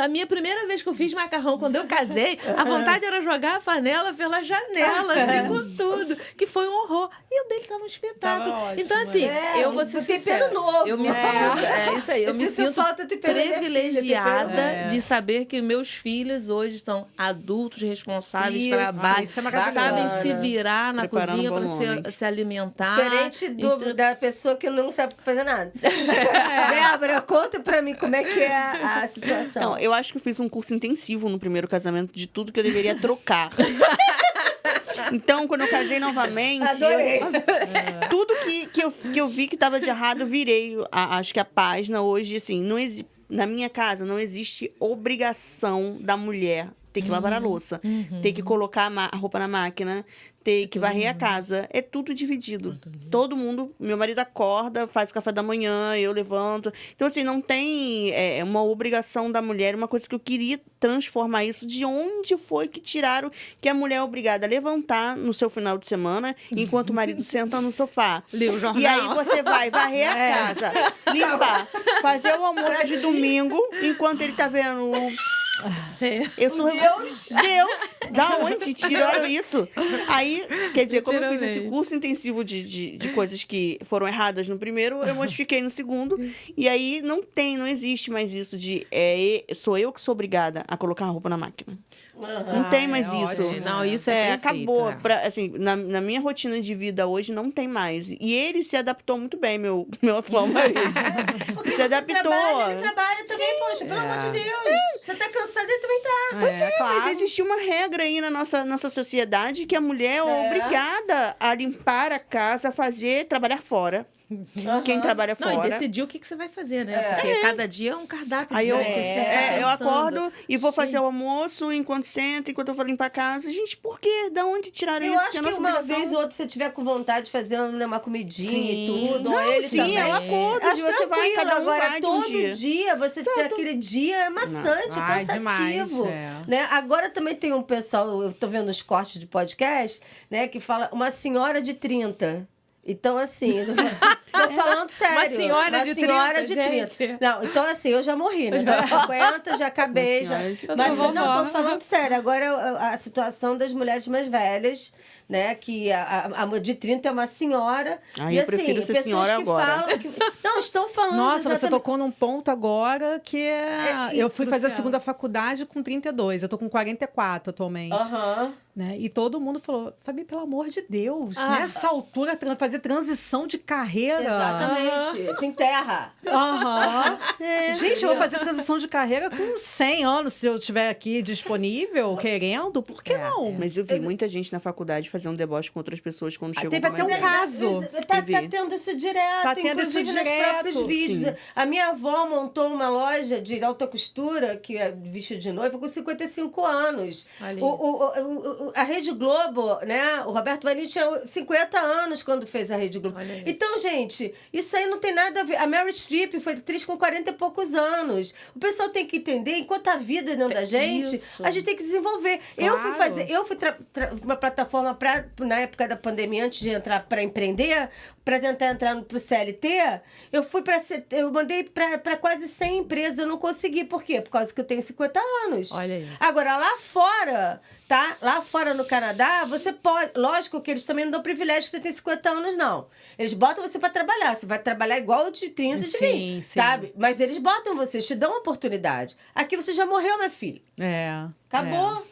a minha primeira vez que eu fiz macarrão, quando eu casei, a vontade era jogar a panela pela janela, assim, com tudo. Que foi um horror. E o dele tava um espetáculo. Tava ótimo, Então, assim, eu vou ser tempero sincera. novo. Eu me sinto, isso aí, eu me sinto falta de tempero da minha filha, privilegiada tempero- de saber que meus filhos hoje são adultos, responsáveis, Isso, trabalham, isso é maravilhoso. sabem se virar na Preparando cozinha bons para homens. se alimentar. Diferente Então, da pessoa que não sabe fazer nada. Débora, conta pra mim como é que é a situação. Então, eu acho que eu fiz um curso intensivo no primeiro casamento de tudo que eu deveria trocar. Então, quando eu casei novamente, Adorei. tudo que eu vi que estava de errado, eu virei. Acho que a página hoje, assim, na minha casa não existe obrigação da mulher ter que lavar a louça, ter que colocar a roupa na máquina, ter que varrer a casa. É tudo dividido. Todo mundo, meu marido acorda, faz café da manhã, eu levanto. Então, assim, não tem uma obrigação da mulher, uma coisa que eu queria transformar isso. De onde foi que tiraram que a mulher é obrigada a levantar no seu final de semana, enquanto o marido senta no sofá? Lê o jornal. E aí você vai varrer a casa, limpar, fazer o almoço de domingo, enquanto ele tá vendo eu sou Deus, da onde tiraram isso? Aí, quer dizer, como eu fiz esse curso intensivo de coisas que foram erradas no primeiro, eu modifiquei no segundo. E aí não existe mais isso de sou eu que sou obrigada a colocar a roupa na máquina. Não tem mais isso. ótimo. Não, isso é perfeito, acabou. é. Assim, na minha rotina de vida hoje não tem mais. E ele se adaptou muito bem, meu atual marido. Porque se você adaptou. trabalha, ele trabalha também, poxa, pelo amor de Deus. Você tá cansado, ele também tá. Claro. Mas existe uma regra aí na nossa sociedade que a mulher é obrigada a limpar a casa, trabalhar fora. Quem trabalha Não, fora. e decidir o que você vai fazer, né? Porque cada dia é um cardápio Aí eu diferente. você tá eu pensando. acordo e vou fazer o almoço enquanto sento, enquanto eu vou limpar a casa. Gente, por quê? Da onde tiraram Eu isso? acho é que nossa uma obrigação. vez ou outra, se você tiver com vontade de fazer uma comidinha e tudo, ou Não, ele sim, também. é um acordo. Acho Você vai, tranquilo, cada um agora, vai de um todo dia. dia você ter aquele dia é maçante, Não. é Ai, cansativo. demais, Né? Agora também tem um pessoal, eu tô vendo os cortes de podcast, né, que fala uma senhora de 30. Então, assim, eu tô falando sério. Uma senhora de 30, gente. Não, então assim, eu já morri, né? Dos 50, já acabei. Já... Mas não, tô falando sério. Agora, a situação das mulheres mais velhas, né? Que a de 30 é uma senhora. Ah, e eu assim, prefiro ser pessoas senhora que agora. falam que... Não, estão falando Nossa, você exatamente... tocou num ponto agora que eu fui fazer a segunda faculdade com 32. Eu tô com 44 atualmente. Aham. Né? E todo mundo falou, Fabi, pelo amor de Deus, nessa altura, fazer transição de carreira. Exatamente. Se enterra. Aham. Gente, eu vou fazer transição de carreira com 100 anos, se eu estiver aqui disponível, querendo, por que não? Mas eu vi muita gente na faculdade fazer um deboche com outras pessoas quando chegou teve mais até um velho. caso. Tá vi. tendo isso direto, Tá tendo isso inclusive nos direto, próprios vídeos. sim. A minha avó montou uma loja de alta costura, que é vestido de noiva, com 55 anos. Olha A Rede Globo, né? O Roberto Marinho tinha 50 anos quando fez a Rede Globo. Olha isso. Então, gente, isso aí não tem nada a ver. A Meryl Streep foi atriz com 40 e poucos anos. O pessoal tem que entender, enquanto a vida dentro da gente, Isso. a gente tem que desenvolver. Claro. Eu fui uma plataforma na época da pandemia, antes de entrar para empreender, para tentar entrar pro CLT, eu mandei para quase 100 empresas, eu não consegui. Por quê? Por causa que eu tenho 50 anos. Olha isso. Agora, lá fora, tá? Lá fora no Canadá, você pode... Lógico que eles também não dão privilégio que você tem 50 anos, não. Eles botam você para trabalhar. Você vai trabalhar igual o de 30 de Sim, mim, sim. sabe? Mas eles botam você, te dão oportunidade. Aqui você já morreu, minha filha. É. Acabou.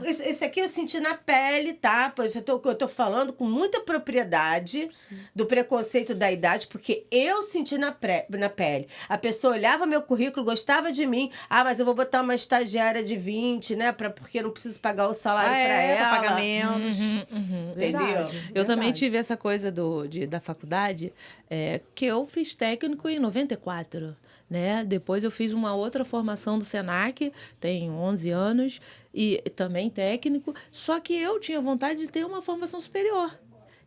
Isso aqui eu senti na pele, tá? Pois eu tô falando com muita propriedade do preconceito da idade, porque eu senti na pele. A pessoa olhava meu currículo, gostava de mim. Ah, mas eu vou botar uma estagiária de 20, né? Porque eu não preciso pagar o salário pra ela. Pra pagar menos. Entendeu? Eu também tive essa coisa da faculdade, que eu fiz técnico em 94. Né? Depois eu fiz uma outra formação do Senac, tem 11 anos, e também técnico, só que eu tinha vontade de ter uma formação superior.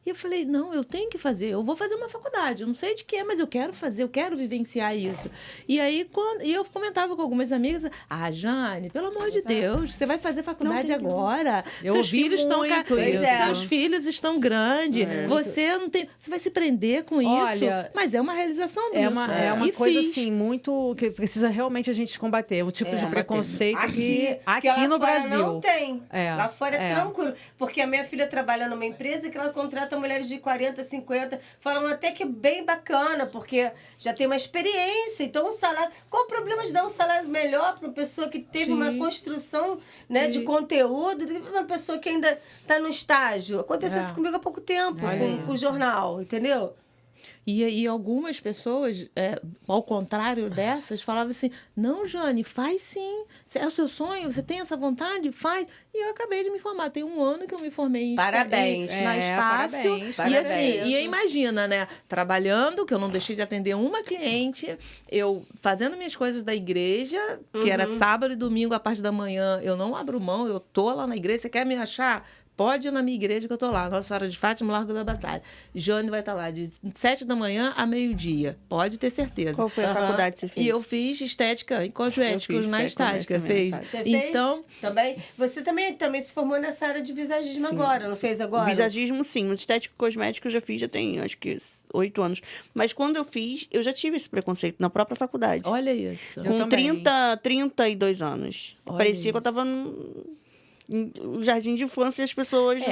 E eu falei, não, eu tenho que fazer, eu vou fazer uma faculdade, eu não sei de que, mas eu quero fazer, eu quero vivenciar isso. E aí, eu comentava com algumas amigas, Jane, pelo amor de Deus, você vai fazer faculdade agora, seus filhos estão grandes, você não tem, você vai se prender com isso, mas é uma realização disso. É uma coisa assim, muito, que precisa realmente a gente combater, o tipo de preconceito que aqui no Brasil não tem. Lá fora é tranquilo, porque a minha filha trabalha numa empresa que ela contrata mulheres de 40, 50, falam até que é bem bacana, porque já tem uma experiência, então um salário... Qual o problema de dar um salário melhor para uma pessoa que teve uma construção, né, de conteúdo, do que uma pessoa que ainda está no estágio? Aconteceu isso comigo há pouco tempo, com o jornal, entendeu? E algumas pessoas, ao contrário dessas, falavam assim, não, Jane, faz sim. É o seu sonho? Você tem essa vontade? Faz. E eu acabei de me formar. Tem 1 ano que eu me formei Parabéns. Na Estácio. Parabéns. E assim, imagina, né? Trabalhando, que eu não deixei de atender uma cliente, eu fazendo minhas coisas da igreja, que era sábado e domingo, a parte da manhã, eu não abro mão, eu tô lá na igreja. Você quer me achar? Pode ir na minha igreja que eu tô lá. Nossa Senhora de Fátima, Largo da Batalha. Jane vai estar lá de 7 da manhã a meio-dia. Pode ter certeza. Qual foi a faculdade que você fez? E eu fiz estética em cosméticos na Estática. Fez? Você então, fez? Também? Você também se formou nessa área de visagismo agora, não fez agora? Visagismo, sim. Mas estético cosmético eu já fiz, já tem, acho que 8 anos. Mas quando eu fiz, eu já tive esse preconceito na própria faculdade. Olha isso. Com 32 anos. Parecia que eu tava no jardim de infância e as pessoas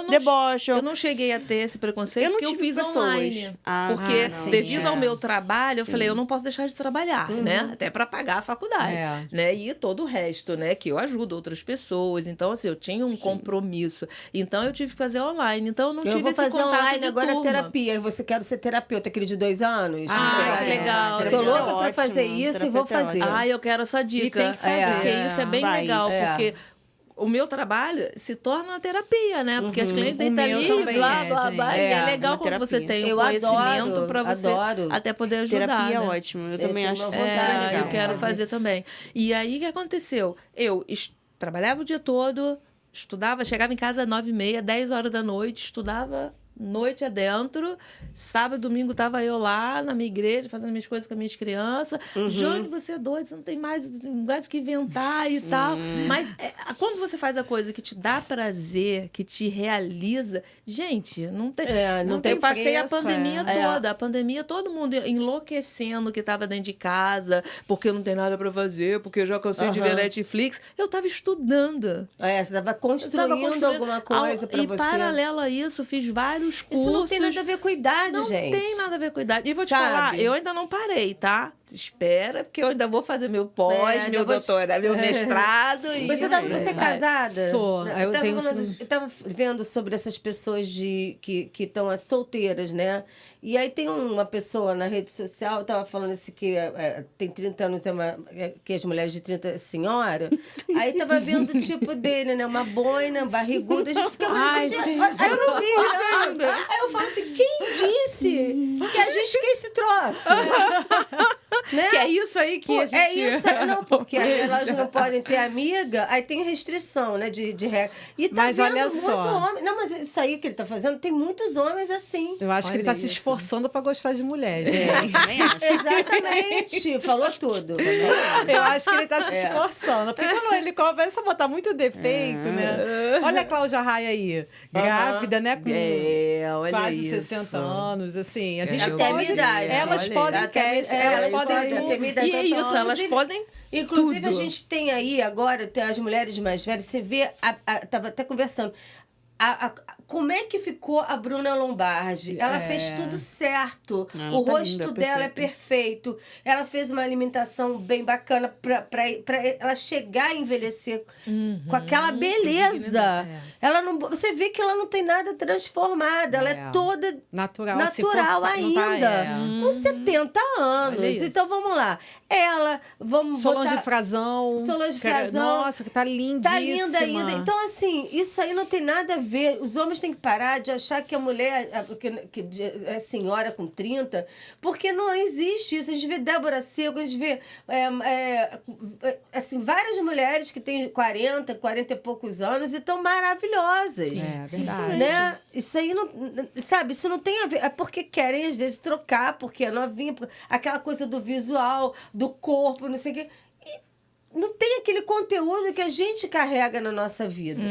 debocham. Eu não cheguei a ter esse preconceito porque eu fiz online. Porque devido ao meu trabalho, eu falei, eu não posso deixar de trabalhar, né? Até para pagar a faculdade, né? E todo o resto, né? Que eu ajudo outras pessoas. Então, assim, eu tinha um compromisso. Então, eu tive que fazer online. Então, eu não tive esse contato de turma. Eu vou fazer online agora terapia. Você quer ser terapeuta, aquele de 2 anos? Que legal. Sou louca para fazer isso e vou fazer. Eu quero a sua dica. E tem que fazer. Porque isso é bem legal, porque... O meu trabalho se torna uma terapia, né? Porque as clientes deitam ali, blá, blá. E é legal quando você tem o conhecimento para você até poder ajudar. Terapia né? é ótimo. Eu também acho legal. Eu quero fazer também. E aí, o que aconteceu? Eu trabalhava o dia todo, estudava, chegava em casa às 9h30, 10 horas da noite, estudava noite adentro. Sábado, domingo, estava eu lá na minha igreja, fazendo minhas coisas com as minhas crianças. Jane, você é doido, você não tem mais lugar do que inventar e tal. Mas quando você faz a coisa que te dá prazer, que te realiza, gente, não tem... não tem. Eu passei a pandemia toda. A pandemia, todo mundo enlouquecendo que estava dentro de casa, porque não tem nada para fazer, porque eu já cansei de ver Netflix. Eu estava estudando. Você estava construindo alguma coisa para você. E paralelo a isso, fiz vários cursos. Isso não tem nada a ver com idade, gente. Não tem nada a ver com idade. E vou te falar, eu ainda não parei, tá? Espera, porque eu ainda vou fazer meu pós, meu doutorado, meu mestrado. Você é casada? Sou. Eu estava vendo sobre essas pessoas que estão solteiras, né? E aí tem uma pessoa na rede social, estava falando assim que tem 30 anos, que as mulheres de 30 é senhora. Aí estava vendo o tipo dele, né? Uma boina, barriguda. A gente fica olhando assim, aí eu não vi. Aí eu falo assim, quem disse que a gente quer esse troço? Né? Que é isso aí que a gente... É isso, não, porque elas não podem ter amiga, aí tem restrição, né, de regra. E tá mas olha só. Homem... Não, mas isso aí que ele tá fazendo, tem muitos homens assim. Eu acho que ele tá se esforçando pra gostar de mulher, gente. Exatamente, falou tudo. Eu acho que ele tá se esforçando. Porque quando ele começa a botar muito defeito, né? Olha a Cláudia Raia aí, grávida, né? Com olha quase isso. 60 anos, assim. A gente até a minha idade. Elas podem elas podem e é isso, elas podem. Inclusive, tudo. A gente tem aí agora, as mulheres mais velhas, você vê, estava até conversando, como é que ficou a Bruna Lombardi? Ela fez tudo certo. Ela O tá rosto linda, dela é perfeita. perfeito. Ela fez uma alimentação bem bacana pra ela chegar a envelhecer com aquela beleza. dignidade, Ela não, você vê que ela não tem nada transformado. Ela é toda natural, natural não tá, ainda. Com 70 anos. Olha isso. Então vamos lá. Ela, vamos Solange botar... Frazão. Solange que- Frazão. Nossa, que tá lindíssima. Tá linda ainda. Então, assim, isso aí não tem nada a ver. Os homens têm que parar de achar que a mulher que é senhora com 30, porque não existe isso. A gente vê Débora Seco, a gente vê assim, várias mulheres que têm 40 e poucos anos e estão maravilhosas. É verdade. Né? Isso aí não. Sabe, isso não tem a ver. É porque querem, às vezes, trocar, porque é novinha, aquela coisa do visual, do corpo, não sei o quê. Não tem aquele conteúdo que a gente carrega na nossa vida,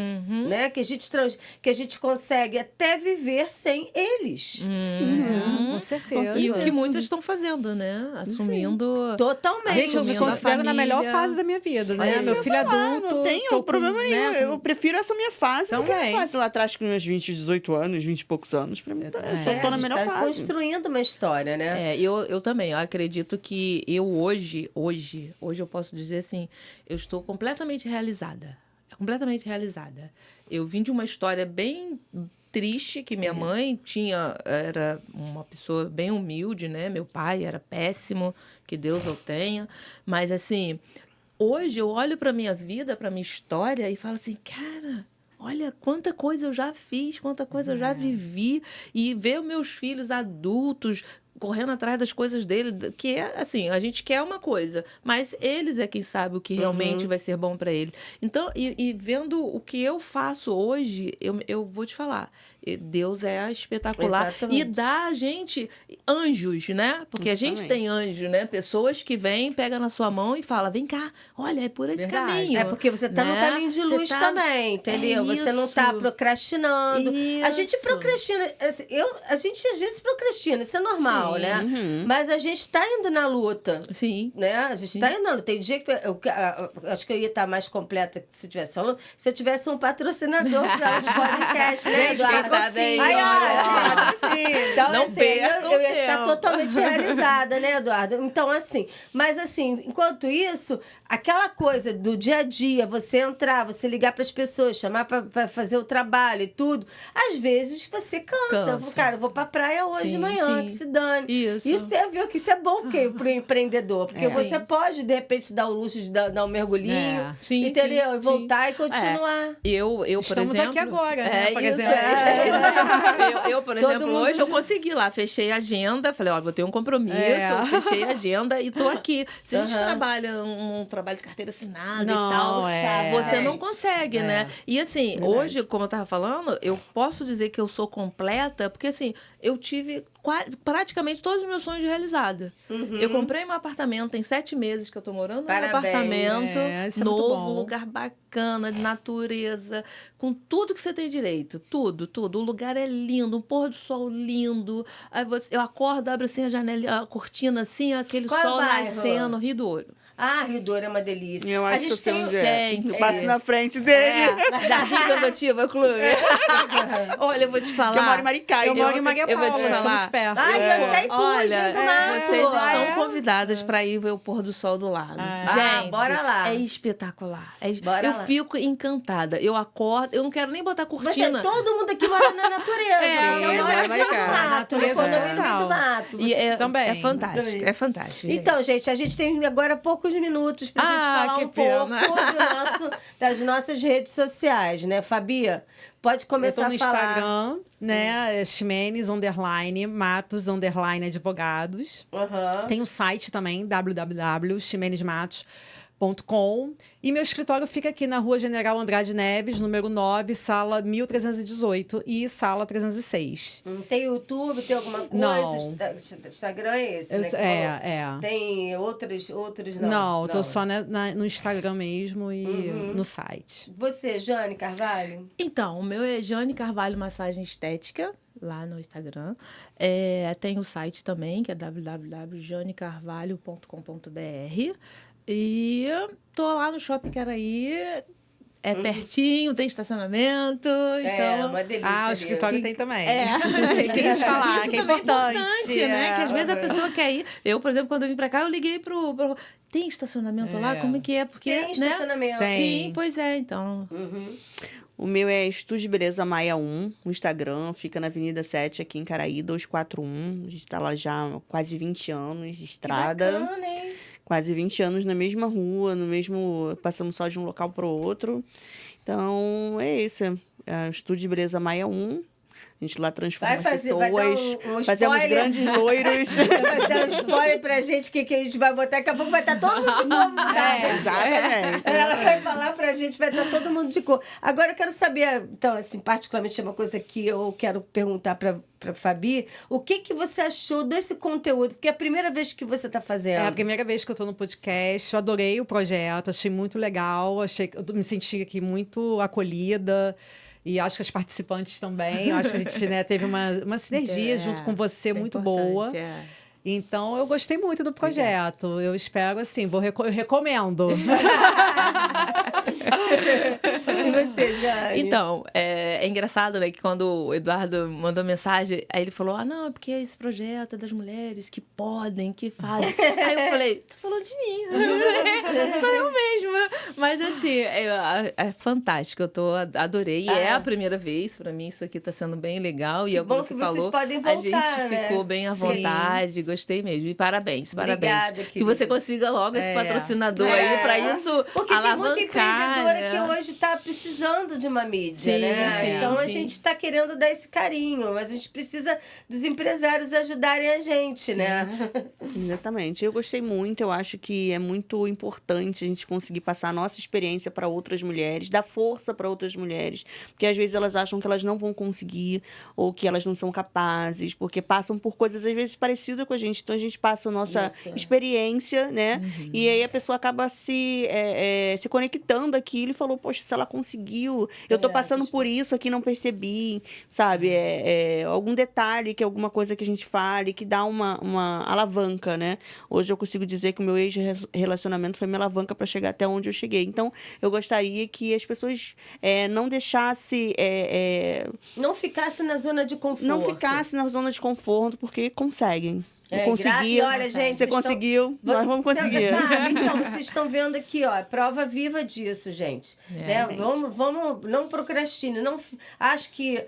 né? Que a gente consegue até viver sem eles. Com certeza. E o que muitas estão fazendo, né? Assumindo. Totalmente. Gente, eu me Assumindo a considero na melhor família. fase da minha vida, né? Isso Meu eu ia filho falar, adulto. Não tenho tô com, problema nenhum. né, Eu prefiro essa minha fase do que a Também. fase lá atrás, com meus 20, 18 anos, 20 e poucos anos. Pra mim, eu só tô a na gente melhor tá fase. construindo uma história, né? Eu também. Eu acredito que eu hoje eu posso dizer assim, eu estou completamente realizada. Completamente realizada. Eu vim de uma história bem triste, que minha mãe era uma pessoa bem humilde, né? Meu pai era péssimo, que Deus o tenha. Mas, assim, hoje eu olho para minha vida, para minha história e falo assim, cara... Olha, quanta coisa eu já fiz, quanta coisa eu já vivi. E ver os meus filhos adultos correndo atrás das coisas dele, que é assim, a gente quer uma coisa, mas eles é quem sabe o que realmente vai ser bom para eles. Então, e vendo o que eu faço hoje, eu vou te falar, Deus é espetacular. Exatamente. E dá a gente anjos, né? Porque a gente tem anjos, né? Pessoas que vêm, pegam na sua mão e falam, vem cá, olha, é por esse Verdade. caminho. É porque você tá no né? caminho de Você luz tá- também, entendeu? É Você não tá isso. procrastinando. A gente Isso. procrastina. Assim, a gente às vezes procrastina, isso é normal, Sim. né? Mas a gente tá indo na luta. Sim. Né? A gente tá indo na luta. Tem dia que acho que eu ia estar mais completa se tivesse falando, se eu tivesse um patrocinador para os podcasts, né, Gente, quem Eduardo? sabe aí, Ai, olha. gente. Então, Não assim, percam eu ia estar tempo. totalmente realizada, né, Eduardo? Então, assim, mas assim, enquanto isso, aquela coisa do dia a dia, você entrar, você ligar para as pessoas, chamar para fazer o trabalho e tudo, às vezes você cansa. Cara, eu vou para praia hoje de Sim, manhã, sim. que se dane. Isso. Tem a ver que isso é bom para o empreendedor, porque você pode, de repente, se dar o luxo de dar um mergulhinho, É. Sim, entendeu? sim, E voltar sim. e continuar. Eu por Estamos exemplo... aqui agora, né, por isso, exemplo. eu, por Todo exemplo, mundo hoje eu consegui lá, fechei a agenda, falei, ó, vou ter um compromisso, É. fechei a agenda e tô aqui. Se a gente trabalha um trabalho de carteira assinada e tal, você não consegue, né? E assim, hoje, como eu tava falando, eu posso dizer que eu sou completa, porque assim, eu tive praticamente todos os meus sonhos realizados. Eu comprei um apartamento em 7 meses que eu tô morando Parabéns. num apartamento Isso é muito novo, bom. lugar bacana, de natureza, com tudo que você tem direito. Tudo, tudo. O lugar é lindo, um pôr do sol lindo. Aí eu acordo, abro assim a janela, a cortina assim, aquele Qual é o sol bairro? nascendo, Rio do Ouro. Ah, Rio Douro é uma delícia. Eu a acho que gente eu sei tem... onde é. Gente. Eu passo na frente dele. Jardim Adotiva Clube. Olha, eu vou te falar. Eu moro em Maricá. Eu moro em Maria eu vou Paula, te falar. estamos perto. Ai, eu até empurro gente do mato. vocês estão convidadas para ir ver o pôr do sol do lado. Gente, bora lá. É espetacular. Bora eu lá. fico encantada. Eu acordo, eu não quero nem botar cortina. Todo mundo aqui mora na natureza. eu eu moro moro no na meio do mato. natureza No condomínio total. meio do mato. E é, também. é fantástico, é fantástico. Então, gente, a gente tem agora poucos minutos pra gente falar que um pouco pena. das nossas redes sociais, né, Fabia? Pode Eu começar tô no a falar. Instagram, né? Ximenes, _Matos, _advogados. Aham. Tem o site também, www.ximenesmatos.com. E meu escritório fica aqui na Rua General Andrade Neves, número 9, sala 1318 e sala 306. Tem YouTube, tem alguma coisa? Não. Instagram é esse, né? que você falou? É. Tem outros não? Não, eu tô só no Instagram mesmo e no site. Você, Jane Carvalho? Então, o meu é Jane Carvalho Massagem Estética, lá no Instagram. Tem o site também, que é www.janecarvalho.com.br. E tô lá no Shopping Queraí, é pertinho, tem estacionamento, então... uma delícia. Ah, o ali. escritório tem também. Queria te falar, isso que é também importante, né? Que às vezes a é. pessoa quer ir. Eu, por exemplo, quando eu vim pra cá, eu liguei pro tem estacionamento lá? Como é que é? Porque, Tem estacionamento. Tem. Sim, pois é, então... O meu é Estúdio Beleza Maia 1, no Instagram, fica na Avenida 7, aqui em Caraí, 241. A gente tá lá já há quase 20 anos de estrada. Que bacana, hein? Quase 20 anos na mesma rua, no mesmo... Passamos só de um local pro outro. Então, é esse. É o Estúdio Beleza Maia 1. A gente lá transforma pessoas. Vai dar um fazemos spoiler. grandes loiros. Vai dar um spoiler pra gente que a gente vai botar. Daqui a pouco vai estar todo mundo de cor mudada. Exatamente. Ela vai falar pra gente, vai estar todo mundo de cor. Agora eu quero saber, então, assim, particularmente é uma coisa que eu quero perguntar pra Fabi, o que você achou desse conteúdo? Porque é a primeira vez que você tá fazendo. É a primeira vez que eu tô no podcast. Eu adorei o projeto, achei muito legal. Eu me senti aqui muito acolhida. E acho que as participantes também. Eu acho que a gente, né, teve uma sinergia junto com você isso é muito importante, boa. Então, eu gostei muito do projeto. Obrigada. Eu espero, assim, eu recomendo. E você, Jane? Então, é engraçado, né, que quando o Eduardo mandou mensagem, aí ele falou, não, é porque esse projeto é das mulheres que podem, que fazem. Aí eu falei, tá falando de mim. Sou eu mesma. Mas, assim, é fantástico, adorei. E é a primeira vez, pra mim, isso aqui tá sendo bem legal. E é o que bom você que vocês falou, podem a voltar, gente né? ficou bem à Sim. vontade, gostei mesmo. E parabéns. Obrigada, Que querida. você consiga logo esse patrocinador aí, pra isso Porque tem muita empreendedora né? que hoje está precisando de uma mídia, Sim, né? sim, Então a sim. gente está querendo dar esse carinho, mas a gente precisa dos empresários ajudarem a gente, né? Exatamente. Eu gostei muito. Eu acho que é muito importante a gente conseguir passar a nossa experiência para outras mulheres, dar força para outras mulheres, porque às vezes elas acham que elas não vão conseguir ou que elas não são capazes, porque passam por coisas às vezes parecidas com a gente. Então a gente passa a nossa experiência, né? E aí a pessoa acaba se conectando aquilo e falou, poxa, se ela conseguiu, eu tô passando por isso aqui, não percebi, sabe? Algum detalhe, que é alguma coisa que a gente fale, que dá uma alavanca, né? Hoje eu consigo dizer que o meu ex-relacionamento foi minha alavanca para chegar até onde eu cheguei. Então, eu gostaria que as pessoas não deixassem... Não ficasse na zona de conforto. Não ficasse na zona de conforto, porque conseguem. É, Conseguiu. e olha, gente, você vocês conseguiu, nós vamos conseguir. Sabe? Então, vocês estão vendo aqui, ó, prova viva disso, gente. Né? Vamos, não procrastine. Não, acho que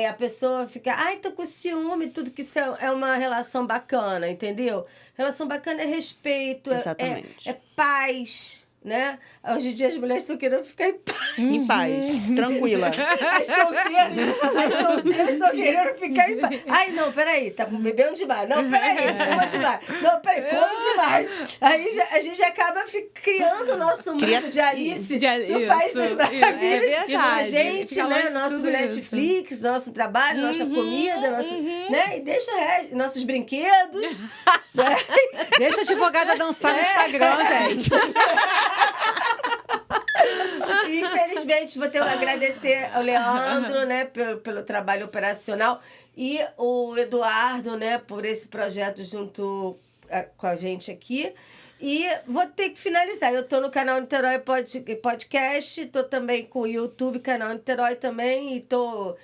a pessoa fica, tô com ciúme, tudo que isso é uma relação bacana, entendeu? Relação bacana é respeito, Exatamente. é paz. Né? Hoje em dia as mulheres estão querendo ficar em paz. Em paz, tranquila. As solteiras estão querendo ficar em paz. Ai, não, peraí, tá bebendo demais. Não, peraí, fuma demais. Não, peraí, come demais. Aí a gente acaba criando o nosso mundo de Alice no País das Maravilhas. É verdade. A gente, né? Nosso Netflix, nosso trabalho, nossa comida, né? E deixa nossos brinquedos. Né? Deixa a advogada dançar no Instagram, gente. E, infelizmente, vou ter que agradecer ao Leandro, né, pelo trabalho operacional e o Eduardo, né, por esse projeto junto com a gente aqui. E vou ter que finalizar. Eu estou no canal Niterói Podcast, estou também com o YouTube, canal Niterói também, e estou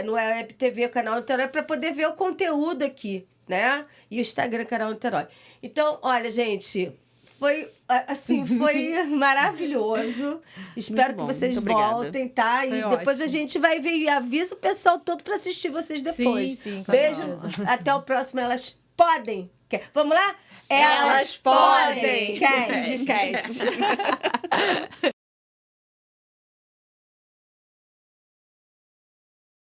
no Web TV, canal Niterói, para poder ver o conteúdo aqui, né? E o Instagram, canal Niterói. Então, olha, gente... Foi maravilhoso. Espero que vocês voltem, tá? E depois a gente vai ver e avisa o pessoal todo para assistir vocês depois. Sim, beijo. Até o próximo. Elas podem. Vamos lá? Elas podem. Cash.